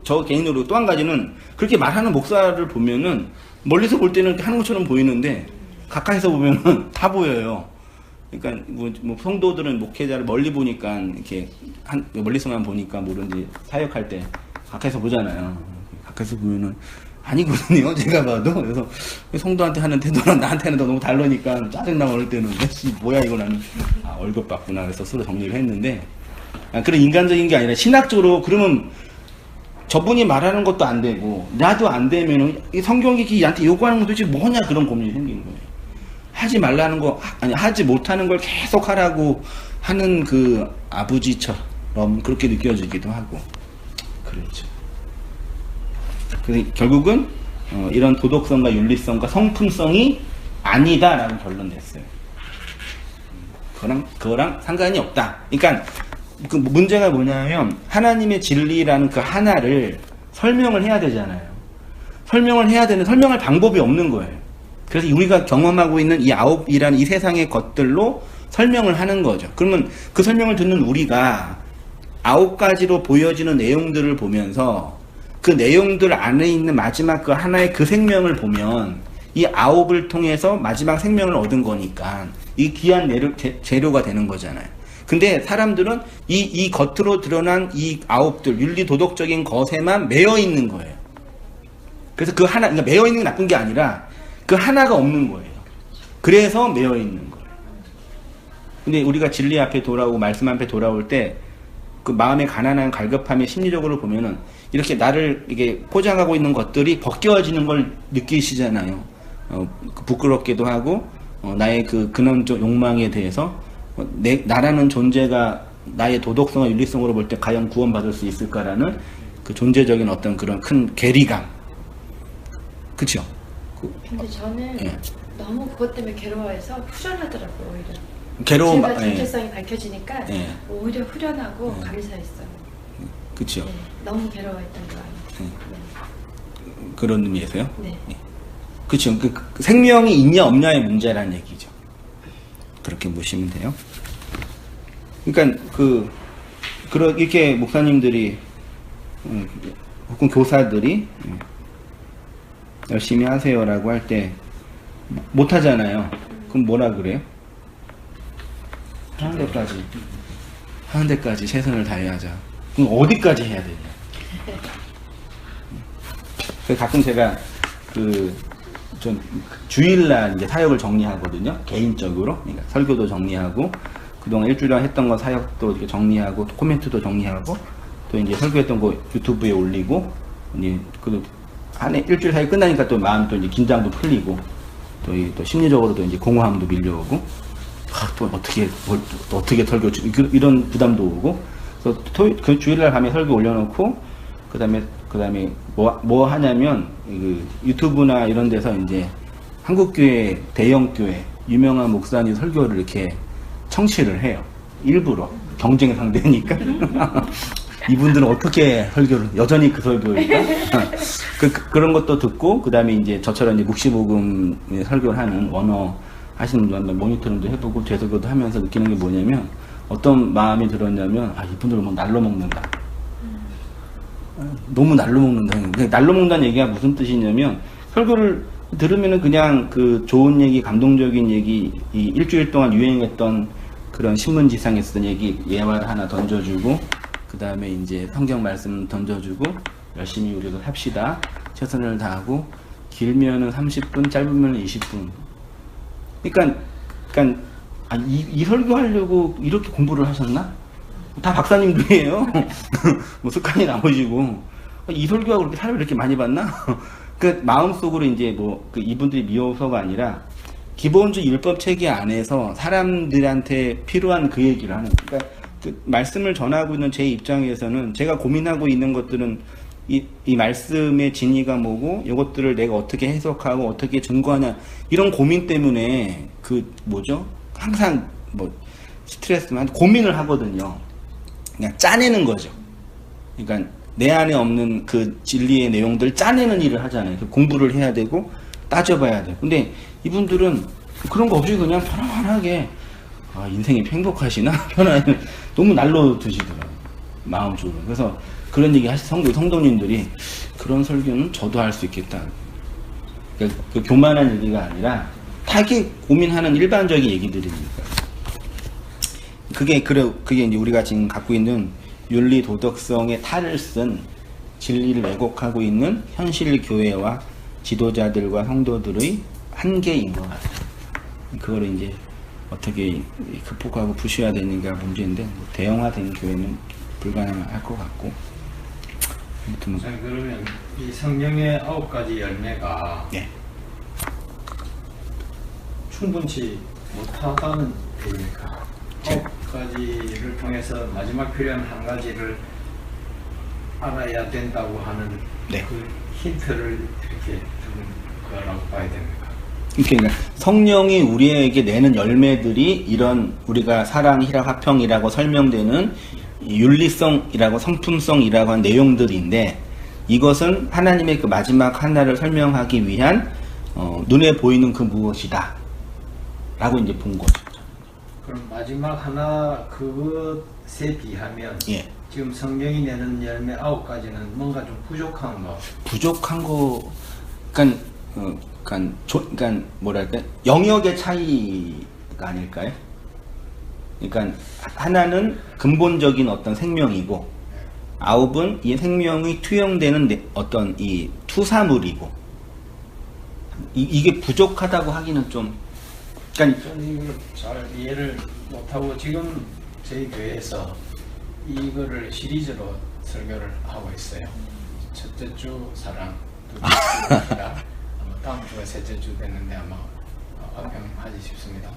Speaker 1: 저 개인으로 또 한 가지는 그렇게 말하는 목사를 보면은 멀리서 볼 때는 이렇게 하는 것처럼 보이는데 가까이서 보면은 다 보여요. 그러니까 뭐 성도들은 목회자를 멀리 보니까 이렇게 멀리서만 보니까 모르는지 사역할 때 가까이서 보잖아요. 가까이서 보면은 아니거든요. 제가 봐도. 그래서 성도한테 하는 태도랑 나한테 하는 거 너무 다르니까 짜증나고 그럴 때는 뭐야 이거 나는 월급 받구나 그래서 서로 정리를 했는데 그런 인간적인 게 아니라 신학적으로 그러면 저분이 말하는 것도 안 되고 나도 안 되면은 이 성경이 나한테 요구하는 건 도대체 뭐냐 그런 고민이 생기는 거예요. 하지 말라는 거 아니 하지 못하는 걸 계속 하라고 하는 그 아버지처럼 그렇게 느껴지기도 하고 그렇죠. 그래서 결국은 이런 도덕성과 윤리성과 성품성이 아니다라고 결론 냈어요. 그거랑 상관이 없다. 그러니까 그 문제가 뭐냐면 하나님의 진리라는 그 하나를 설명을 해야 되잖아요. 설명을 해야 되는 설명할 방법이 없는 거예요. 그래서 우리가 경험하고 있는 이 아홉이라는 이 세상의 것들로 설명을 하는 거죠. 그러면 그 설명을 듣는 우리가 9가지로 보여지는 내용들을 보면서 그 내용들 안에 있는 마지막 그 하나의 그 생명을 보면 이 9을 통해서 마지막 생명을 얻은 거니까 이 귀한 재료가 되는 거잖아요. 근데 사람들은 이 겉으로 드러난 이 9들 윤리 도덕적인 것에만 매여 있는 거예요. 그래서 그 하나, 그러니까 매여 있는 게 나쁜 게 아니라 그 하나가 없는 거예요. 그래서 매여 있는 거예요. 근데 우리가 진리 앞에 돌아오고 말씀 앞에 돌아올 때 그 마음의 가난한 갈급함의 심리적으로 보면은 이렇게 나를 이게 포장하고 있는 것들이 벗겨지는 걸 느끼시잖아요. 부끄럽기도 하고 나의 그 근원적 욕망에 대해서 나라는 존재가 나의 도덕성과 윤리성으로 볼 때 과연 구원받을 수 있을까라는 그 존재적인 어떤 그런 큰 괴리감. 그쵸?
Speaker 6: 근데 저는
Speaker 1: 예.
Speaker 6: 너무 그것 때문에 괴로워해서 후련하더라고요, 오히려.
Speaker 1: 괴로움,
Speaker 6: 제가 존재성이 밝혀지니까
Speaker 1: 예.
Speaker 6: 오히려 후련하고
Speaker 1: 예.
Speaker 6: 감사했어요.
Speaker 1: 그쵸?
Speaker 6: 네, 너무 괴로워했던 거예요.
Speaker 1: 예. 그런 의미에서요?
Speaker 6: 네.
Speaker 1: 그쵸? 그 생명이 있냐 없냐의 문제라는 얘기죠. 그렇게 보시면 돼요. 그러니까 이렇게 목사님들이 혹은 교사들이 열심히 하세요라고 할 때 못하잖아요. 그럼 뭐라 그래요? 하는 데까지 최선을 다해야죠. 그럼 어디까지 해야 되냐? 그래서 가끔 제가 좀 주일날 이제 사역을 정리하거든요. 개인적으로. 그러니까 설교도 정리하고 그동안 일주일간 했던 거 사역도 이렇게 정리하고 또 코멘트도 정리하고 또 이제 설교했던 거 유튜브에 올리고 이제 일주일 사이 끝나니까 또 마음 또 이제 긴장도 풀리고 또 심리적으로도 이제 공허함도 밀려오고 또 어떻게 설교 이런 부담도 오고 그래서 그 주일날 밤에 설교 올려놓고 그다음에 뭐 하냐면 유튜브나 이런 데서 이제 한국교회 대형교회 유명한 목사님 설교를 이렇게 청취를 해요. 일부러 경쟁 상대니까 이분들은 어떻게 설교를 여전히 그 설교일까? 그런 것도 듣고 그다음에 이제 저처럼 이제 묵시복음 설교를 하는 원어 하시는 분들 모니터링도 해보고 재설교도 하면서 느끼는 게 뭐냐면 어떤 마음이 들었냐면 이분들 뭐 날로 먹는다. 너무 날로 먹는다. 날로 먹는다는 얘기가 무슨 뜻이냐면 설교를 들으면은 그냥 그 좋은 얘기, 감동적인 얘기, 이 일주일 동안 유행했던 그런 신문지상에 쓰던 얘기 예화를 하나 던져주고 그 다음에 이제 성경 말씀 던져주고 열심히 우리도 합시다. 최선을 다하고 길면은 30분, 짧으면 20분. 그러니까 이 설교하려고 이렇게 공부를 하셨나? 다 박사님들이에요. 뭐 습관이 나머지고 이 설교하고 그렇게 사람을 이렇게 많이 봤나? 그 마음속으로 이제 이분들이 미워서가 아니라 기본적 율법 체계 안에서 사람들한테 필요한 그 얘기를 하는. 그러니까 그 말씀을 전하고 있는 제 입장에서는 제가 고민하고 있는 것들은 이 말씀의 진리가 뭐고 이것들을 내가 어떻게 해석하고 어떻게 증거하냐 이런 고민 때문에 항상 스트레스만 고민을 하거든요. 그냥 짜내는 거죠. 그러니까 내 안에 없는 그 진리의 내용들 짜내는 일을 하잖아요. 공부를 해야 되고 따져봐야 돼요. 근데 이분들은 그런 거 없이 그냥 편안하게 인생이 행복하시나? 편안하게 너무 날로 드시더라고요. 마음속으로. 그래서 그런 얘기 하신 성도님들이 그런 설교는 저도 할 수 있겠다. 그러니까 그 교만한 얘기가 아니라 타겟 고민하는 일반적인 얘기들이니까. 그게 이제 우리가 지금 갖고 있는 윤리 도덕성의 탈을 쓴 진리를 왜곡하고 있는 현실 교회와 지도자들과 성도들의 한계인 것 같아요. 그거를 이제 어떻게 극복하고 부셔야 되는가 문제인데 대형화된 교회는 불가능할 것 같고.
Speaker 4: 그러면 이 성경의 9가지 열매가
Speaker 1: 네.
Speaker 4: 충분치 못하다는 얘기입니까? 9가지를 통해서 마지막 필요한 한 가지를 알아야 된다고 하는
Speaker 1: 네.
Speaker 4: 그 힌트를 이렇게 주는 거라고 봐야 됩니까?
Speaker 1: 그러니까 성령이 우리에게 내는 열매들이 이런 우리가 사랑, 희락, 화평이라고 설명되는 윤리성이라고 성품성이라고 한 내용들인데, 이것은 하나님의 그 마지막 하나를 설명하기 위한 눈에 보이는 그 무엇이다 라고 이제 본 거죠.
Speaker 4: 그럼 마지막 하나 그것에 비하면
Speaker 1: 예.
Speaker 4: 지금 성경이 내는 열매 9가지는 뭔가 좀 부족한 거.
Speaker 1: 부족한 거, 그러니까 뭐랄까, 영역의 차이가 아닐까요? 그러니까 하나는 근본적인 어떤 생명이고, 9은 이 생명이 투영되는 어떤 이 투사물이고, 이게 부족하다고 하기는 좀, 그러니까
Speaker 4: 저는 이걸 잘 이해를 못하고 지금 저희 교회에서 이거를 시리즈로 설교를 하고 있어요. 첫째 주 사랑, 둘째 주 희락, 아마 다음 주가 셋째 주 됐는데 아마 확정하지 싶습니다.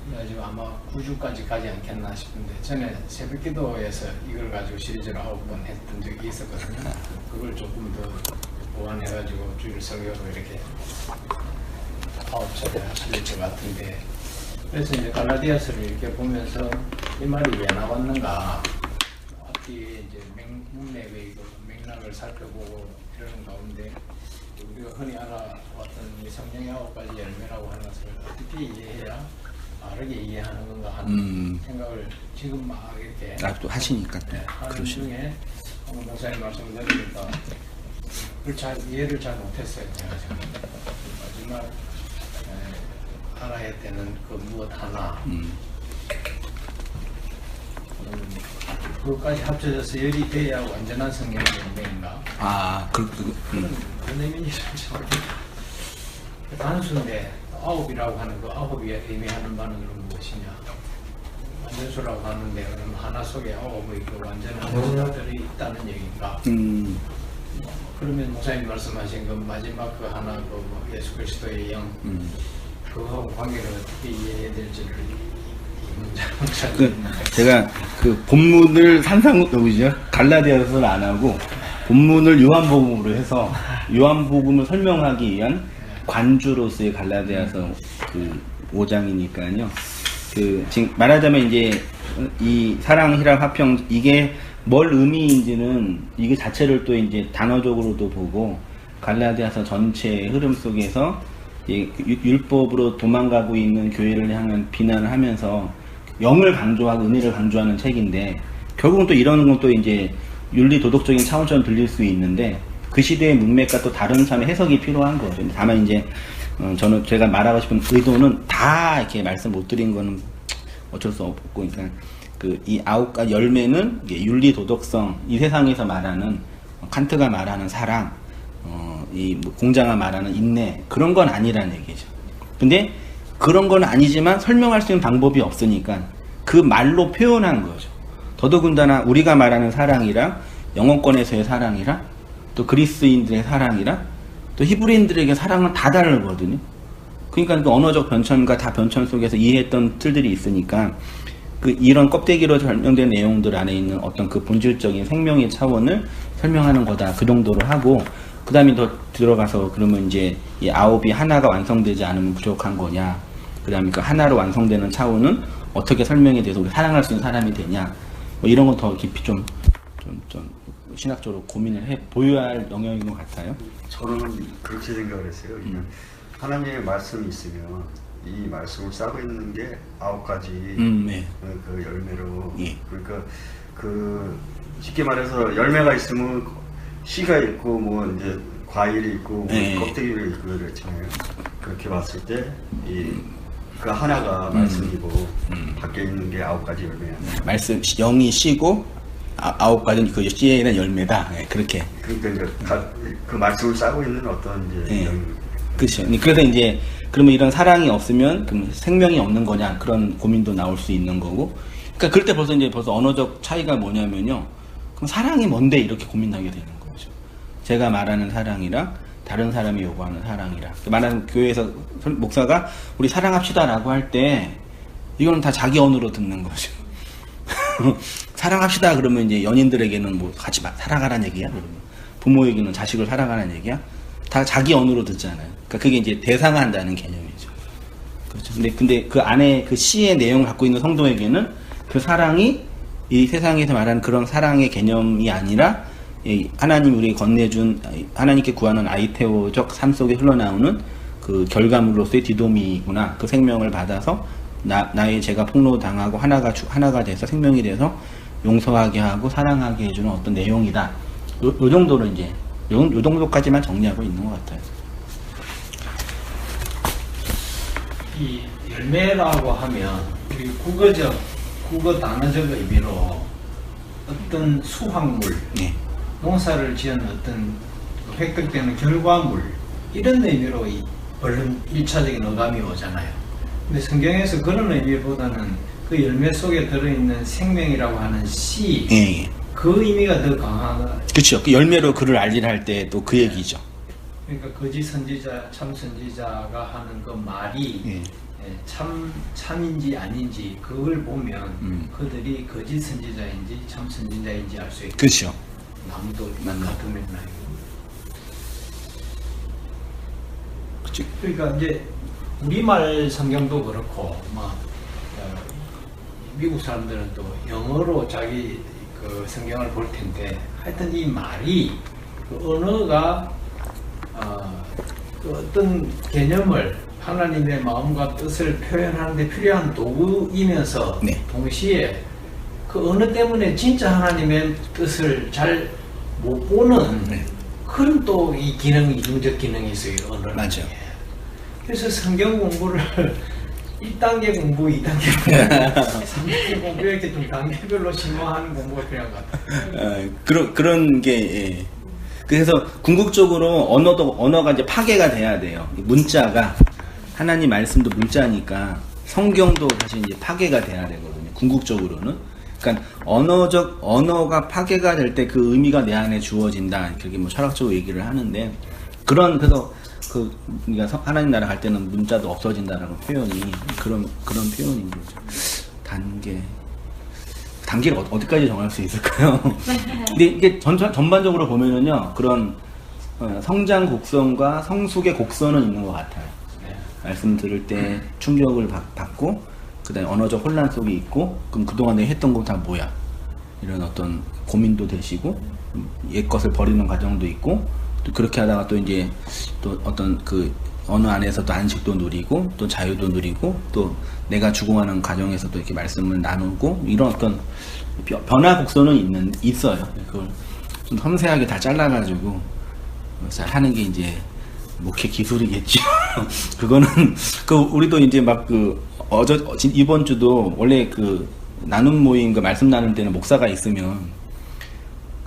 Speaker 4: 그래가지고 아마 9주까지 가지 않겠나 싶은데, 전에 새벽기도에서 이걸 가지고 시리즈로 9번 했던 적이 있었거든요. 그걸 조금 더 보완해가지고 주일 설교로 이렇게 9차례 하실 것 같은데, 그래서 이제 갈라디아서를 이렇게 보면서 이 말이 왜 나왔는가, 앞뒤에 이제 문맥의 맥락을 살펴보고 이러는 가운데, 우리가 흔히 알아왔던 이 성령의 9가지 열매라고 하는 것을 어떻게 이해해야 바르게 이해하는 건가 하는 생각을 지금 막 이렇게
Speaker 1: 또 하시니까
Speaker 4: 하는
Speaker 1: 그러시네.
Speaker 4: 중에 목사님 말씀을 드리니까 그걸 잘 이해를 잘 못했어요. 제가 지금 마지막 알아야 되는 그 무엇 하나 그것까지 합쳐져서 열이 돼야 완전한 성령의 열매인가? 그런 의미는 잘 모르겠다. 단수인데 9이라고 하는 그 9이 의미하는 바는 그럼 무엇이냐? 완전수라고 하는데 그럼 하나 속에 9의 그 완전한 것들이 있다는 얘기인가? 그러면 목사님 말씀하신 그 마지막 그 하나 그 뭐 예수 그리스도의 영 그거하고 관계를 어떻게 이해해야 될지를 이 문장을
Speaker 1: 제가 그 본문을 산상우죠. 갈라디아서를 안 하고 본문을 요한복음으로 해서 요한복음을 설명하기 위한 관주로서의 갈라디아서 그 5장이니까요. 그 지금 말하자면 이제 이 사랑, 희락, 화평 이게 뭘 의미인지는 이게 자체를 또 이제 단어적으로도 보고 갈라디아서 전체의 흐름 속에서 율법으로 도망가고 있는 교회를 향한 비난을 하면서 영을 강조하고 은혜를 강조하는 책인데, 결국은 또 이런 건 또 이제 윤리 도덕적인 차원처럼 들릴 수 있는데 그 시대의 문맥과 또 다른 참의 해석이 필요한 거죠. 다만 이제 저는 제가 말하고 싶은 의도는 다 이렇게 말씀 못 드린 거는 어쩔 수 없고, 그러니까 이 9가지 열매는 윤리 도덕성, 이 세상에서 말하는 칸트가 말하는 사랑, 이 공자가 말하는 인내, 그런 건 아니라는 얘기죠. 근데 그런 건 아니지만 설명할 수 있는 방법이 없으니까 그 말로 표현한 거죠. 더더군다나 우리가 말하는 사랑이랑 영어권에서의 사랑이랑 또 그리스인들의 사랑이랑 또 히브리인들에게 사랑은 다 다르거든요. 그러니까 그 언어적 변천과 다 변천 속에서 이해했던 틀들이 있으니까 이런 껍데기로 설명된 내용들 안에 있는 어떤 그 본질적인 생명의 차원을 설명하는 거다, 그 정도로 하고, 그 다음에 더 들어가서 그러면 이제 이 9이 하나가 완성되지 않으면 부족한 거냐, 그 다음에 그 하나로 완성되는 차원은 어떻게 설명이 돼서 우리 사랑할 수 있는 사람이 되냐, 뭐 이런 거 더 깊이 좀 신학적으로 고민을 보여야 할 영역인 것 같아요.
Speaker 5: 저는 그렇게 생각을 했어요. 그냥 하나님의 말씀이 있으면 이 말씀을 싸고 있는 게 9가지
Speaker 1: 네.
Speaker 5: 그 열매로,
Speaker 1: 예.
Speaker 5: 그러니까 그 쉽게 말해서 열매가 있으면 씨가 있고 뭐 이제 과일이 있고 뭐
Speaker 1: 예.
Speaker 5: 껍데기가 있고 그렇잖아요. 그렇게 봤을 때 그 하나가 말씀이고 밖에 있는 게 9가지 열매야.
Speaker 1: 말씀, 영이 씨고 9가지는 그 씨에 대한 열매다. 네, 그렇게.
Speaker 5: 그러니까 그 말씀을 싸고 있는 어떤 이제
Speaker 1: 네. 그렇죠. 그래서 이제 그러면 이런 사랑이 없으면 그럼 생명이 없는 거냐, 그런 고민도 나올 수 있는 거고. 그러니까 그럴 때 벌써 언어적 차이가 뭐냐면요. 그럼 사랑이 뭔데 이렇게 고민하게 되는 거죠. 제가 말하는 사랑이랑 다른 사람이 요구하는 사랑이랑, 말하는 교회에서 목사가 우리 사랑합시다라고 할 때 이거는 다 자기 언어로 듣는 거죠. 사랑합시다 그러면 이제 연인들에게는 뭐 같이 사랑하라는 얘기야? 그러면 부모에게는 자식을 사랑하라는 얘기야? 다 자기 언어로 듣잖아요. 그러니까 그게 이제 대상화한다는 개념이죠. 그렇죠. 근데 그 안에 그 시의 내용을 갖고 있는 성도에게는 그 사랑이 이 세상에서 말하는 그런 사랑의 개념이 아니라 이 하나님 우리에게 건네준 하나님께 구하는 아이테오적 삶 속에 흘러나오는 그 결과물로서의 디도미구나. 그 생명을 받아서 나의 죄가 폭로당하고 하나가 돼서 생명이 돼서 용서하게 하고 사랑하게 해주는 어떤 내용이다. 요 정도로 이제 요 정도까지만 정리하고 있는 것 같아요.
Speaker 4: 이 열매라고 하면 우리 국어 단어적 의미로 어떤 수확물,
Speaker 1: 네.
Speaker 4: 농사를 지은 어떤 획득되는 결과물 이런 의미로 얼른 1차적인 어감이 오잖아요. 근데 성경에서 그런 의미보다는 그 열매 속에 들어있는 생명이라고 하는 씨,
Speaker 1: 예.
Speaker 4: 그 의미가 더 강하다.
Speaker 1: 그렇죠. 그 열매로 그를 알리라 할 때 또 그 얘기죠.
Speaker 4: 그러니까 거짓 선지자, 참 선지자가 하는 그 말이
Speaker 1: 예.
Speaker 4: 참인지 아닌지 그걸 보면 그들이 거짓 선지자인지 참 선지자인지 알 수 있고.
Speaker 1: 그렇죠.
Speaker 4: 나무도
Speaker 1: 맞나.
Speaker 4: 같은 맥락이고.
Speaker 1: 그렇죠.
Speaker 4: 그러니까 이제 우리말 성경도 그렇고 미국 사람들은 또 영어로 자기 그 성경을 볼 텐데 하여튼 이 말이 그 언어가 그 어떤 개념을 하나님의 마음과 뜻을 표현하는데 필요한 도구이면서
Speaker 1: 네.
Speaker 4: 동시에 그 언어 때문에 진짜 하나님의 뜻을 잘 못 보는
Speaker 1: 네.
Speaker 4: 그런 또 이 기능이 이중적 기능이 있어요. 언어는.
Speaker 1: 맞죠.
Speaker 4: 그래서 성경 공부를 1단계 공부, 2단계 공부, 3단계 공부 이렇게 좀 단계별로 심화하는 공부가 필요한 것 같아요.
Speaker 1: 그런 게, 예. 그래서 궁극적으로 언어가 이제 파괴가 돼야 돼요. 문자가, 하나님 말씀도 문자니까 성경도 사실 이제 파괴가 돼야 되거든요. 궁극적으로는. 그러니까 언어가 파괴가 될 때 그 의미가 내 안에 주어진다. 그렇게 뭐 철학적으로 얘기를 하는데, 그래서 그러니까 하나님 나라 갈 때는 문자도 없어진다라는 표현이 그런 표현인 거죠. 단계를 어디까지 정할 수 있을까요? 근데 이게 전반적으로 보면은요, 그런 성장 곡선과 성숙의 곡선은 있는 것 같아요. 말씀 들을 때 충격을 받고, 그 다음에 언어적 혼란 속에 있고, 그럼 그동안 내가 했던 거 다 뭐야? 이런 어떤 고민도 되시고, 옛 것을 버리는 과정도 있고, 또 그렇게 하다가 또 이제 또 어떤 그 언어 안에서도 안식도 누리고, 또 자유도 누리고, 또 내가 죽어가는 과정에서도 이렇게 말씀을 나누고, 이런 어떤 변화 곡선은 있어요. 그걸 좀 섬세하게 다 잘라가지고 하는 게 이제 목회 기술이겠죠. 그거는 우리도 이제 막 이번 주도 원래 그 나눔 모임, 그 말씀 나눌 때는 목사가 있으면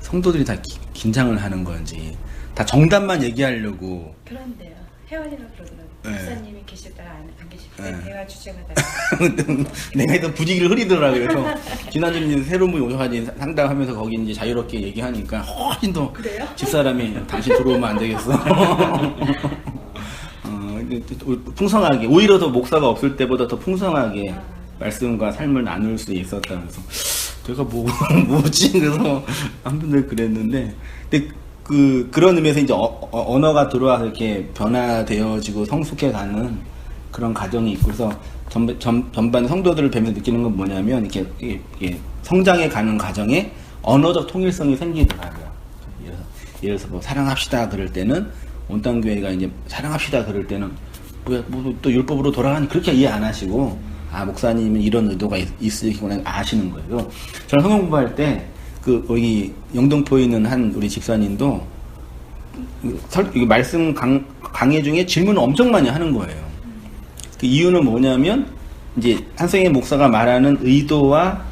Speaker 1: 성도들이 다 긴장을 하는 건지 다 정답만 얘기하려고.
Speaker 3: 그런데요. 혜원이가 그러더라고요.
Speaker 1: 네.
Speaker 3: 목사님이 계시다가 안 계실 때
Speaker 1: 네.
Speaker 3: 대화 주제마다
Speaker 1: 내가 했던 분위기를 흐리더라고요. 그래서 지난주에 이제 새로운 분이 오셔가지고 상담하면서 거기 이제 자유롭게 얘기하니까 훨씬 더
Speaker 3: 그래요?
Speaker 1: 집사람이 당신 들어오면 안 되겠어. 풍성하게, 오히려 더 목사가 없을 때보다 더 풍성하게 말씀과 삶을 나눌 수 있었다면서 내가 뭐지? 그래서 한 분들 그랬는데, 근데 그런 의미에서 이제 언어가 들어와서 이렇게 변화되어지고 성숙해가는 그런 과정이 있고, 그래서 전반 성도들을 뵈면서 느끼는 건 뭐냐면, 이렇게 성장해가는 과정에 언어적 통일성이 생기더라고요. 예를 들어서 뭐 사랑합시다 그럴 때는, 온땅교회가 이제 사랑합시다 그럴 때는 또 율법으로 돌아가니 그렇게 이해 안 하시고, 목사님은 이런 의도가 있으시구나 아시는 거예요. 저는 성경 공부할 때 여기 영등포에 있는 한 우리 집사님도 말씀 강의 중에 질문을 엄청 많이 하는 거예요. 그 이유는 뭐냐면, 이제 한성의 목사가 말하는 의도와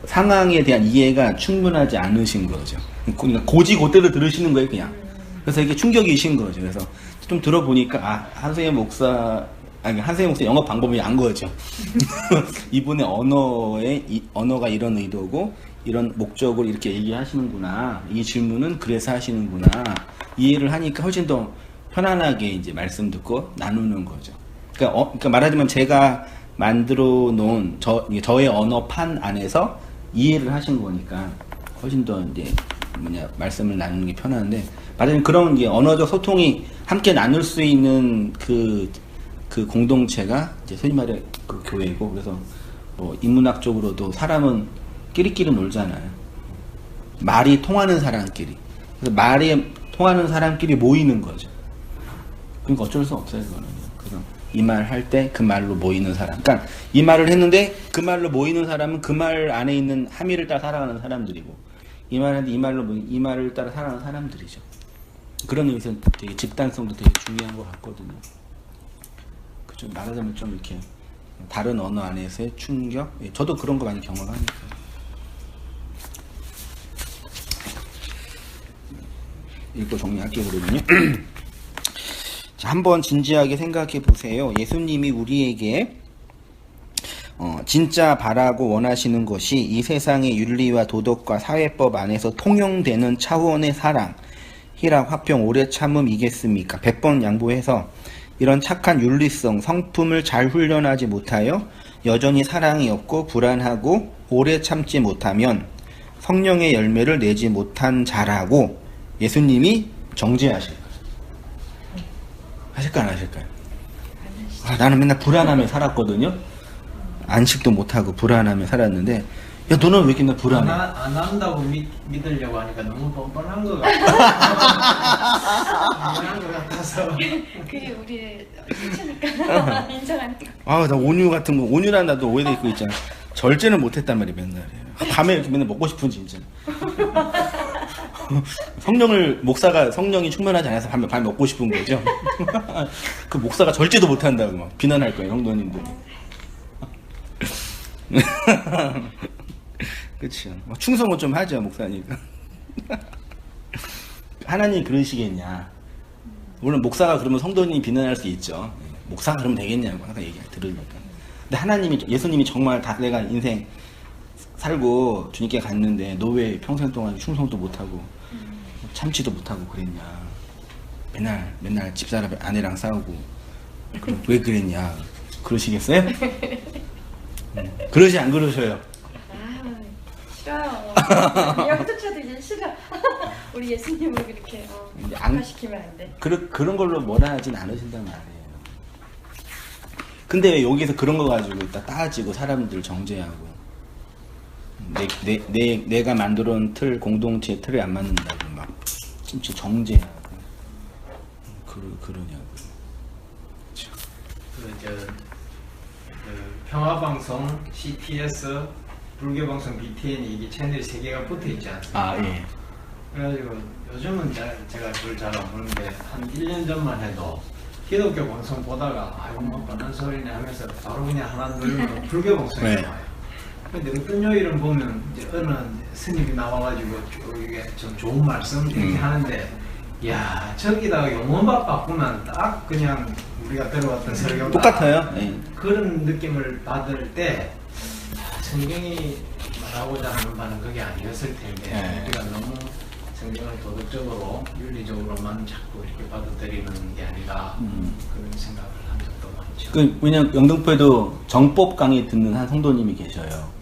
Speaker 1: 상황에 대한 이해가 충분하지 않으신 거죠. 그러니까 고지고대로 들으시는 거예요, 그냥. 그래서 이게 충격이신 거죠. 그래서 좀 들어보니까 한성의 목사 영업 방법이 안 거죠. 이분의 언어가 이런 의도고 이런 목적으로 이렇게 얘기하시는구나. 이 질문은 그래서 하시는구나. 이해를 하니까 훨씬 더 편안하게 이제 말씀 듣고 나누는 거죠. 그러니까 말하자면 제가 만들어 놓은 저의 언어판 안에서 이해를 하신 거니까 훨씬 더 이제 말씀을 나누는 게 편한데, 맞아요. 그런 이제 언어적 소통이 함께 나눌 수 있는 그 공동체가 이제 소위 말해 그 교회고, 그래서 뭐 인문학적으로도 사람은 끼리끼리 놀잖아요. 말이 통하는 사람끼리. 그래서 말이 통하는 사람끼리 모이는 거죠. 그러니까 어쩔 수 없어요, 그거는. 그래서 이 말 할 때 그 말로 모이는 사람. 그러니까 이 말을 했는데 그 말로 모이는 사람은 그 말 안에 있는 함의를 따라 살아가는 사람들이고, 이 말을 했는데 이 말을 따라 살아가는 사람들이죠. 그런 의미에서 되게 집단성도 되게 중요한 것 같거든요. 그좀 말하자면 좀 이렇게 다른 언어 안에서의 충격. 예, 저도 그런 거 많이 경험하니까. 읽고 정리할게요, 그러면요. 자, 한번 진지하게 생각해 보세요. 예수님이 우리에게 진짜 바라고 원하시는 것이 이 세상의 윤리와 도덕과 사회법 안에서 통용되는 차원의 사랑, 희락, 화평, 오래 참음이겠습니까? 100번 양보해서 이런 착한 윤리성, 성품을 잘 훈련하지 못하여 여전히 사랑이 없고 불안하고 오래 참지 못하면 성령의 열매를 내지 못한 자라고 예수님이 정죄하실까요? 하실까요, 안 하실까요? 아, 나는 맨날 불안하며 살았거든요. 안식도 못하고 불안하며 살았는데, 야, 너는 왜 이렇게 나 불안해?
Speaker 4: 안 한다고 믿으려고 하니까 너무 뻔뻔한 것 같아. 뻔뻔한 것 같아서.
Speaker 3: 그게 우리의 실체니까 인정하니까.
Speaker 1: 아, 나 온유 같은 거, 온유란 나도 오해돼 있고 있잖아. 절제는 못했단 말이야, 맨날. 밤에 이렇게 맨날 먹고 싶은 진짜. 목사가 성령이 충만하지 않아서 밤에 먹고 싶은 거죠. 그 목사가 절제도 못한다고 막 비난할 거예요, 성도님들. 그치. 충성은 좀 하죠, 목사니까. 하나님이 그러시겠냐. 물론 목사가 그러면 성도님이 비난할 수 있죠. 목사가 그러면 되겠냐고 항상 들으니까. 근데 예수님이 정말 다 내가 인생 살고 주님께 갔는데 너 왜 평생 동안 충성도 못하고 참지도 못하고 그랬냐. 맨날 집사람 아내랑 싸우고 왜 그랬냐. 그러시겠어요? 그러지 안 그러셔요?
Speaker 3: 아, 싫어요. 영조차도 이제 싫어. 우리 예수님을 그렇게 시키면 안 돼.
Speaker 1: 그런 걸로 뭐라 하진 않으신단 말이에요. 근데 왜 여기서 그런 거 가지고 있다 따지고 사람들 정죄하고 내가 만들어 놓은 틀, 공동체의 틀에 안 맞는다고 막 진짜 정죄하고 그러냐고.
Speaker 4: 평화방송, CTS, 불교방송, BTN이 이게 채널 3개가 붙어 있지 않습니까?
Speaker 1: 아, 예.
Speaker 4: 그래가지고 요즘은 제가 그걸 잘 안 보는데 한 1년 전만 해도 기독교 방송 보다가 아이고 뭐 뻔한 소리네 하면서 바로 그냥 하나 누르면 불교 방송이
Speaker 1: 네.
Speaker 4: 나와요. 근데 어떤 요일은 보면 이제 어느 스님이 나와가지고 이게 좀 좋은 말씀 이렇게 하는데, 야 저기다가 용어만 바꾸면 딱 그냥 우리가 들어왔던 설교
Speaker 1: 똑같아요. 네.
Speaker 4: 그런 느낌을 받을 때 성경이 말하고자 하는 바는 그게 아니었을 텐데,
Speaker 1: 네.
Speaker 4: 우리가 너무 성경을 도덕적으로 윤리적으로만 자꾸 이렇게 받아들이는 게 아니라 그런 생각을 한 적도 많죠.
Speaker 1: 왜냐면 영등포에도 정법 강의 듣는 한 성도님이 계셔요.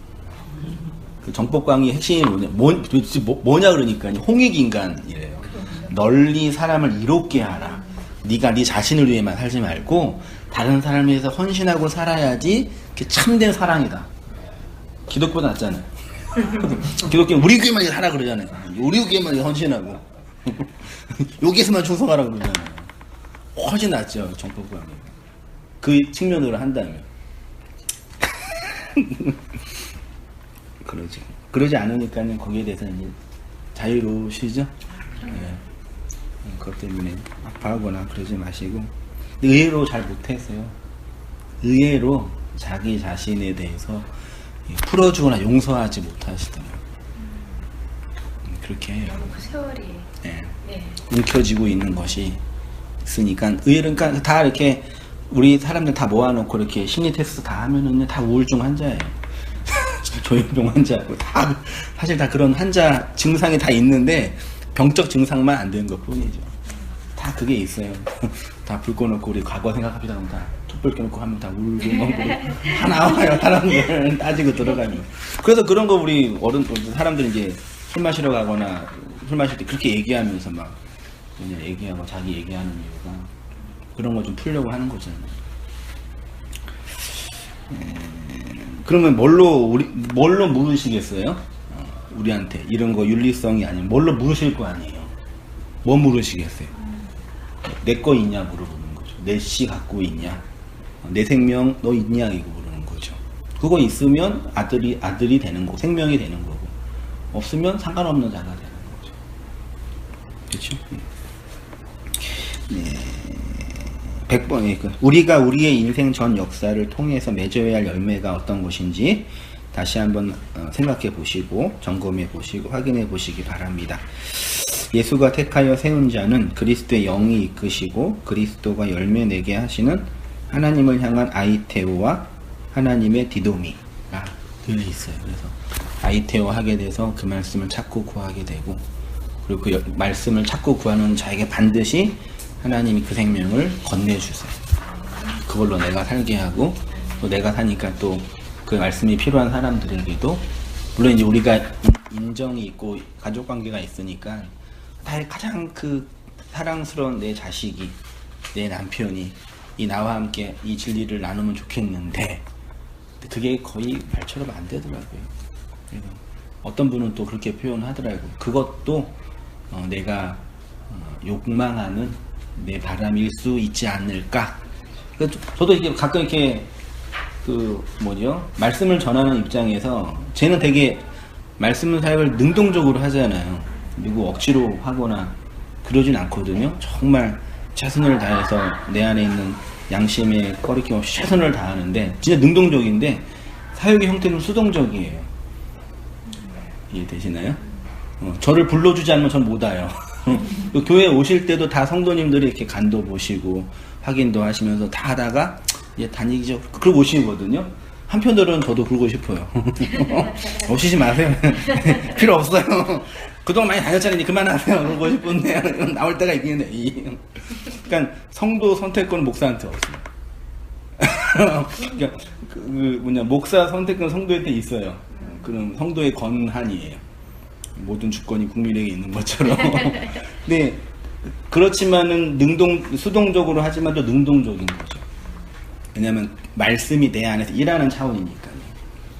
Speaker 1: 그 정법 강의 핵심이 뭐냐 그러니까 홍익인간이래요. 널리 사람을 이롭게 하라. 네가 네 자신을 위해만 살지 말고 다른 사람을 위해서 헌신하고 살아야지 그게 참된 사랑이다. 기독교보다 낫잖아요. 기독교는 우리 교회만 하라 그러잖아요. 우리 교회만 헌신하고 여기에서만 충성하라 그러잖아요. 훨씬 낫죠, 정법 강의. 그 측면으로 한다면. 그러지 않으니까는 거기에 대해서는 이제 자유로우시죠? 네. 그것 때문에 아파하거나 그러지 마시고. 근데 의외로 잘 못했어요. 의외로 자기 자신에 대해서 풀어주거나 용서하지 못하시더라고요. 그렇게 해요.
Speaker 3: 너무 그 세월이.
Speaker 1: 네.
Speaker 3: 네.
Speaker 1: 움켜쥐고 있는 것이 있으니까 의외로 그러니까 다 이렇게 우리 사람들 다 모아놓고 이렇게 심리 테스트 다 하면은 다 우울증 환자예요. 조현병 환자고 다 사실 다 그런 환자 증상이 다 있는데 병적 증상만 안 되는 것 뿐이죠. 다 그게 있어요. 다 불 꺼놓고 우리 과거 생각합니다 하면 다 촛불 켜놓고 하면 다 울고 다 나와요. 사람들 따지고 들어가면. 그래서 그런 거 우리 사람들이 이제 술 마시러 가거나 술 마실 때 그렇게 얘기하면서 막 그냥 얘기하고 자기 얘기하는 이유가 그런 거 좀 풀려고 하는 거잖아요. 그러면 뭘로 물으시겠어요? 우리한테 이런 거 윤리성이 아니면 뭘로 물으실 거 아니에요? 뭐 물으시겠어요? 내 거 있냐 물어보는 거죠. 내 씨 갖고 있냐? 내 생명 너 있냐? 이거 물어보는 거죠. 그거 있으면 아들이 되는 거고 생명이 되는 거고 없으면 상관없는 자가 되는 거죠. 그렇죠? 네. 100번 우리가 우리의 인생 전 역사를 통해서 맺어야 할 열매가 어떤 것인지 다시 한번 생각해 보시고 점검해 보시고 확인해 보시기 바랍니다. 예수가 택하여 세운 자는 그리스도의 영이 이끄시고 그리스도가 열매 내게 하시는 하나님을 향한 아이테오와 하나님의 디도미가 들려 있어요. 그래서 아이테오 하게 돼서 그 말씀을 찾고 구하게 되고 그리고 그 말씀을 찾고 구하는 자에게 반드시 하나님이 그 생명을 건네주세요. 그걸로 내가 살게 하고 또 내가 사니까 또 그 말씀이 필요한 사람들에게도 물론 이제 우리가 인정이 있고 가족 관계가 있으니까 나의 가장 그 사랑스러운 내 자식이 내 남편이 이 나와 함께 이 진리를 나누면 좋겠는데 그게 거의 말처럼 안 되더라고요. 그래서 어떤 분은 또 그렇게 표현하더라고요. 그것도 내가 욕망하는 내 바람일 수 있지 않을까. 저도 이렇게 가끔 이렇게 말씀을 전하는 입장에서 쟤는 되게 말씀 사역을 능동적으로 하잖아요. 누구 억지로 하거나 그러진 않거든요. 정말 최선을 다해서 내 안에 있는 양심에 꺼리낌 없이 최선을 다하는데 진짜 능동적인데 사역의 형태는 수동적이에요. 이해되시나요? 저를 불러주지 않으면 전 못 와요. 교회 오실 때도 다 성도님들이 이렇게 간도 보시고 확인도 하시면서 다 하다가 이제 다니기죠. 그러고 오시거든요. 한편으로는 저도 그러고 싶어요. 오시지 마세요. 필요 없어요. 그동안 많이 다녔잖아요. 이제 그만하세요. 그러고 싶은데 나올 때가 있겠네. 그러니까 성도 선택권은 목사한테 없어요. 그러니까 목사 선택권 성도한테 있어요. 그럼 성도의 권한이에요. 모든 주권이 국민에게 있는 것처럼. 근데 그렇지만은 수동적으로 하지만 또 능동적인 거죠. 왜냐하면 말씀이 내 안에서 일하는 차원이니까요.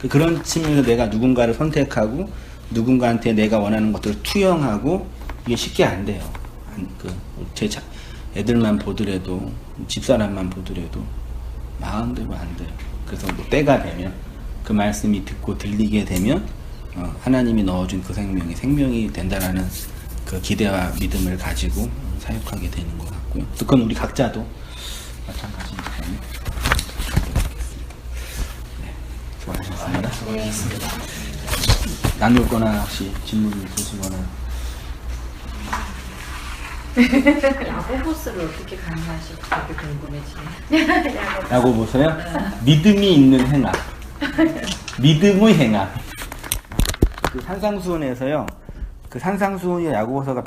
Speaker 1: 그런 측면에서 내가 누군가를 선택하고 누군가한테 내가 원하는 것들을 투영하고 이게 쉽게 안 돼요. 제 애들만 보더라도 집사람만 보더라도 마음대로 안 돼요. 그래서 뭐 때가 되면 그 말씀이 듣고 들리게 되면 하나님이 넣어준 그 생명이 된다라는 그 기대와 믿음을 가지고 사역하게 되는 것 같고요. 그건 우리 각자도 마찬가지니까요. 네, 수고하셨습니다.
Speaker 6: 수고하셨습니다.
Speaker 1: 나눌 거나 혹시 질문 있으시거나.
Speaker 2: 야고보스를 어떻게 가능하실지 되게 궁금해지네요.
Speaker 1: 야고보서요? 믿음이 있는 행함. 믿음의 행함. 그 산상수훈에서요. 그 산상수훈이 야고보서가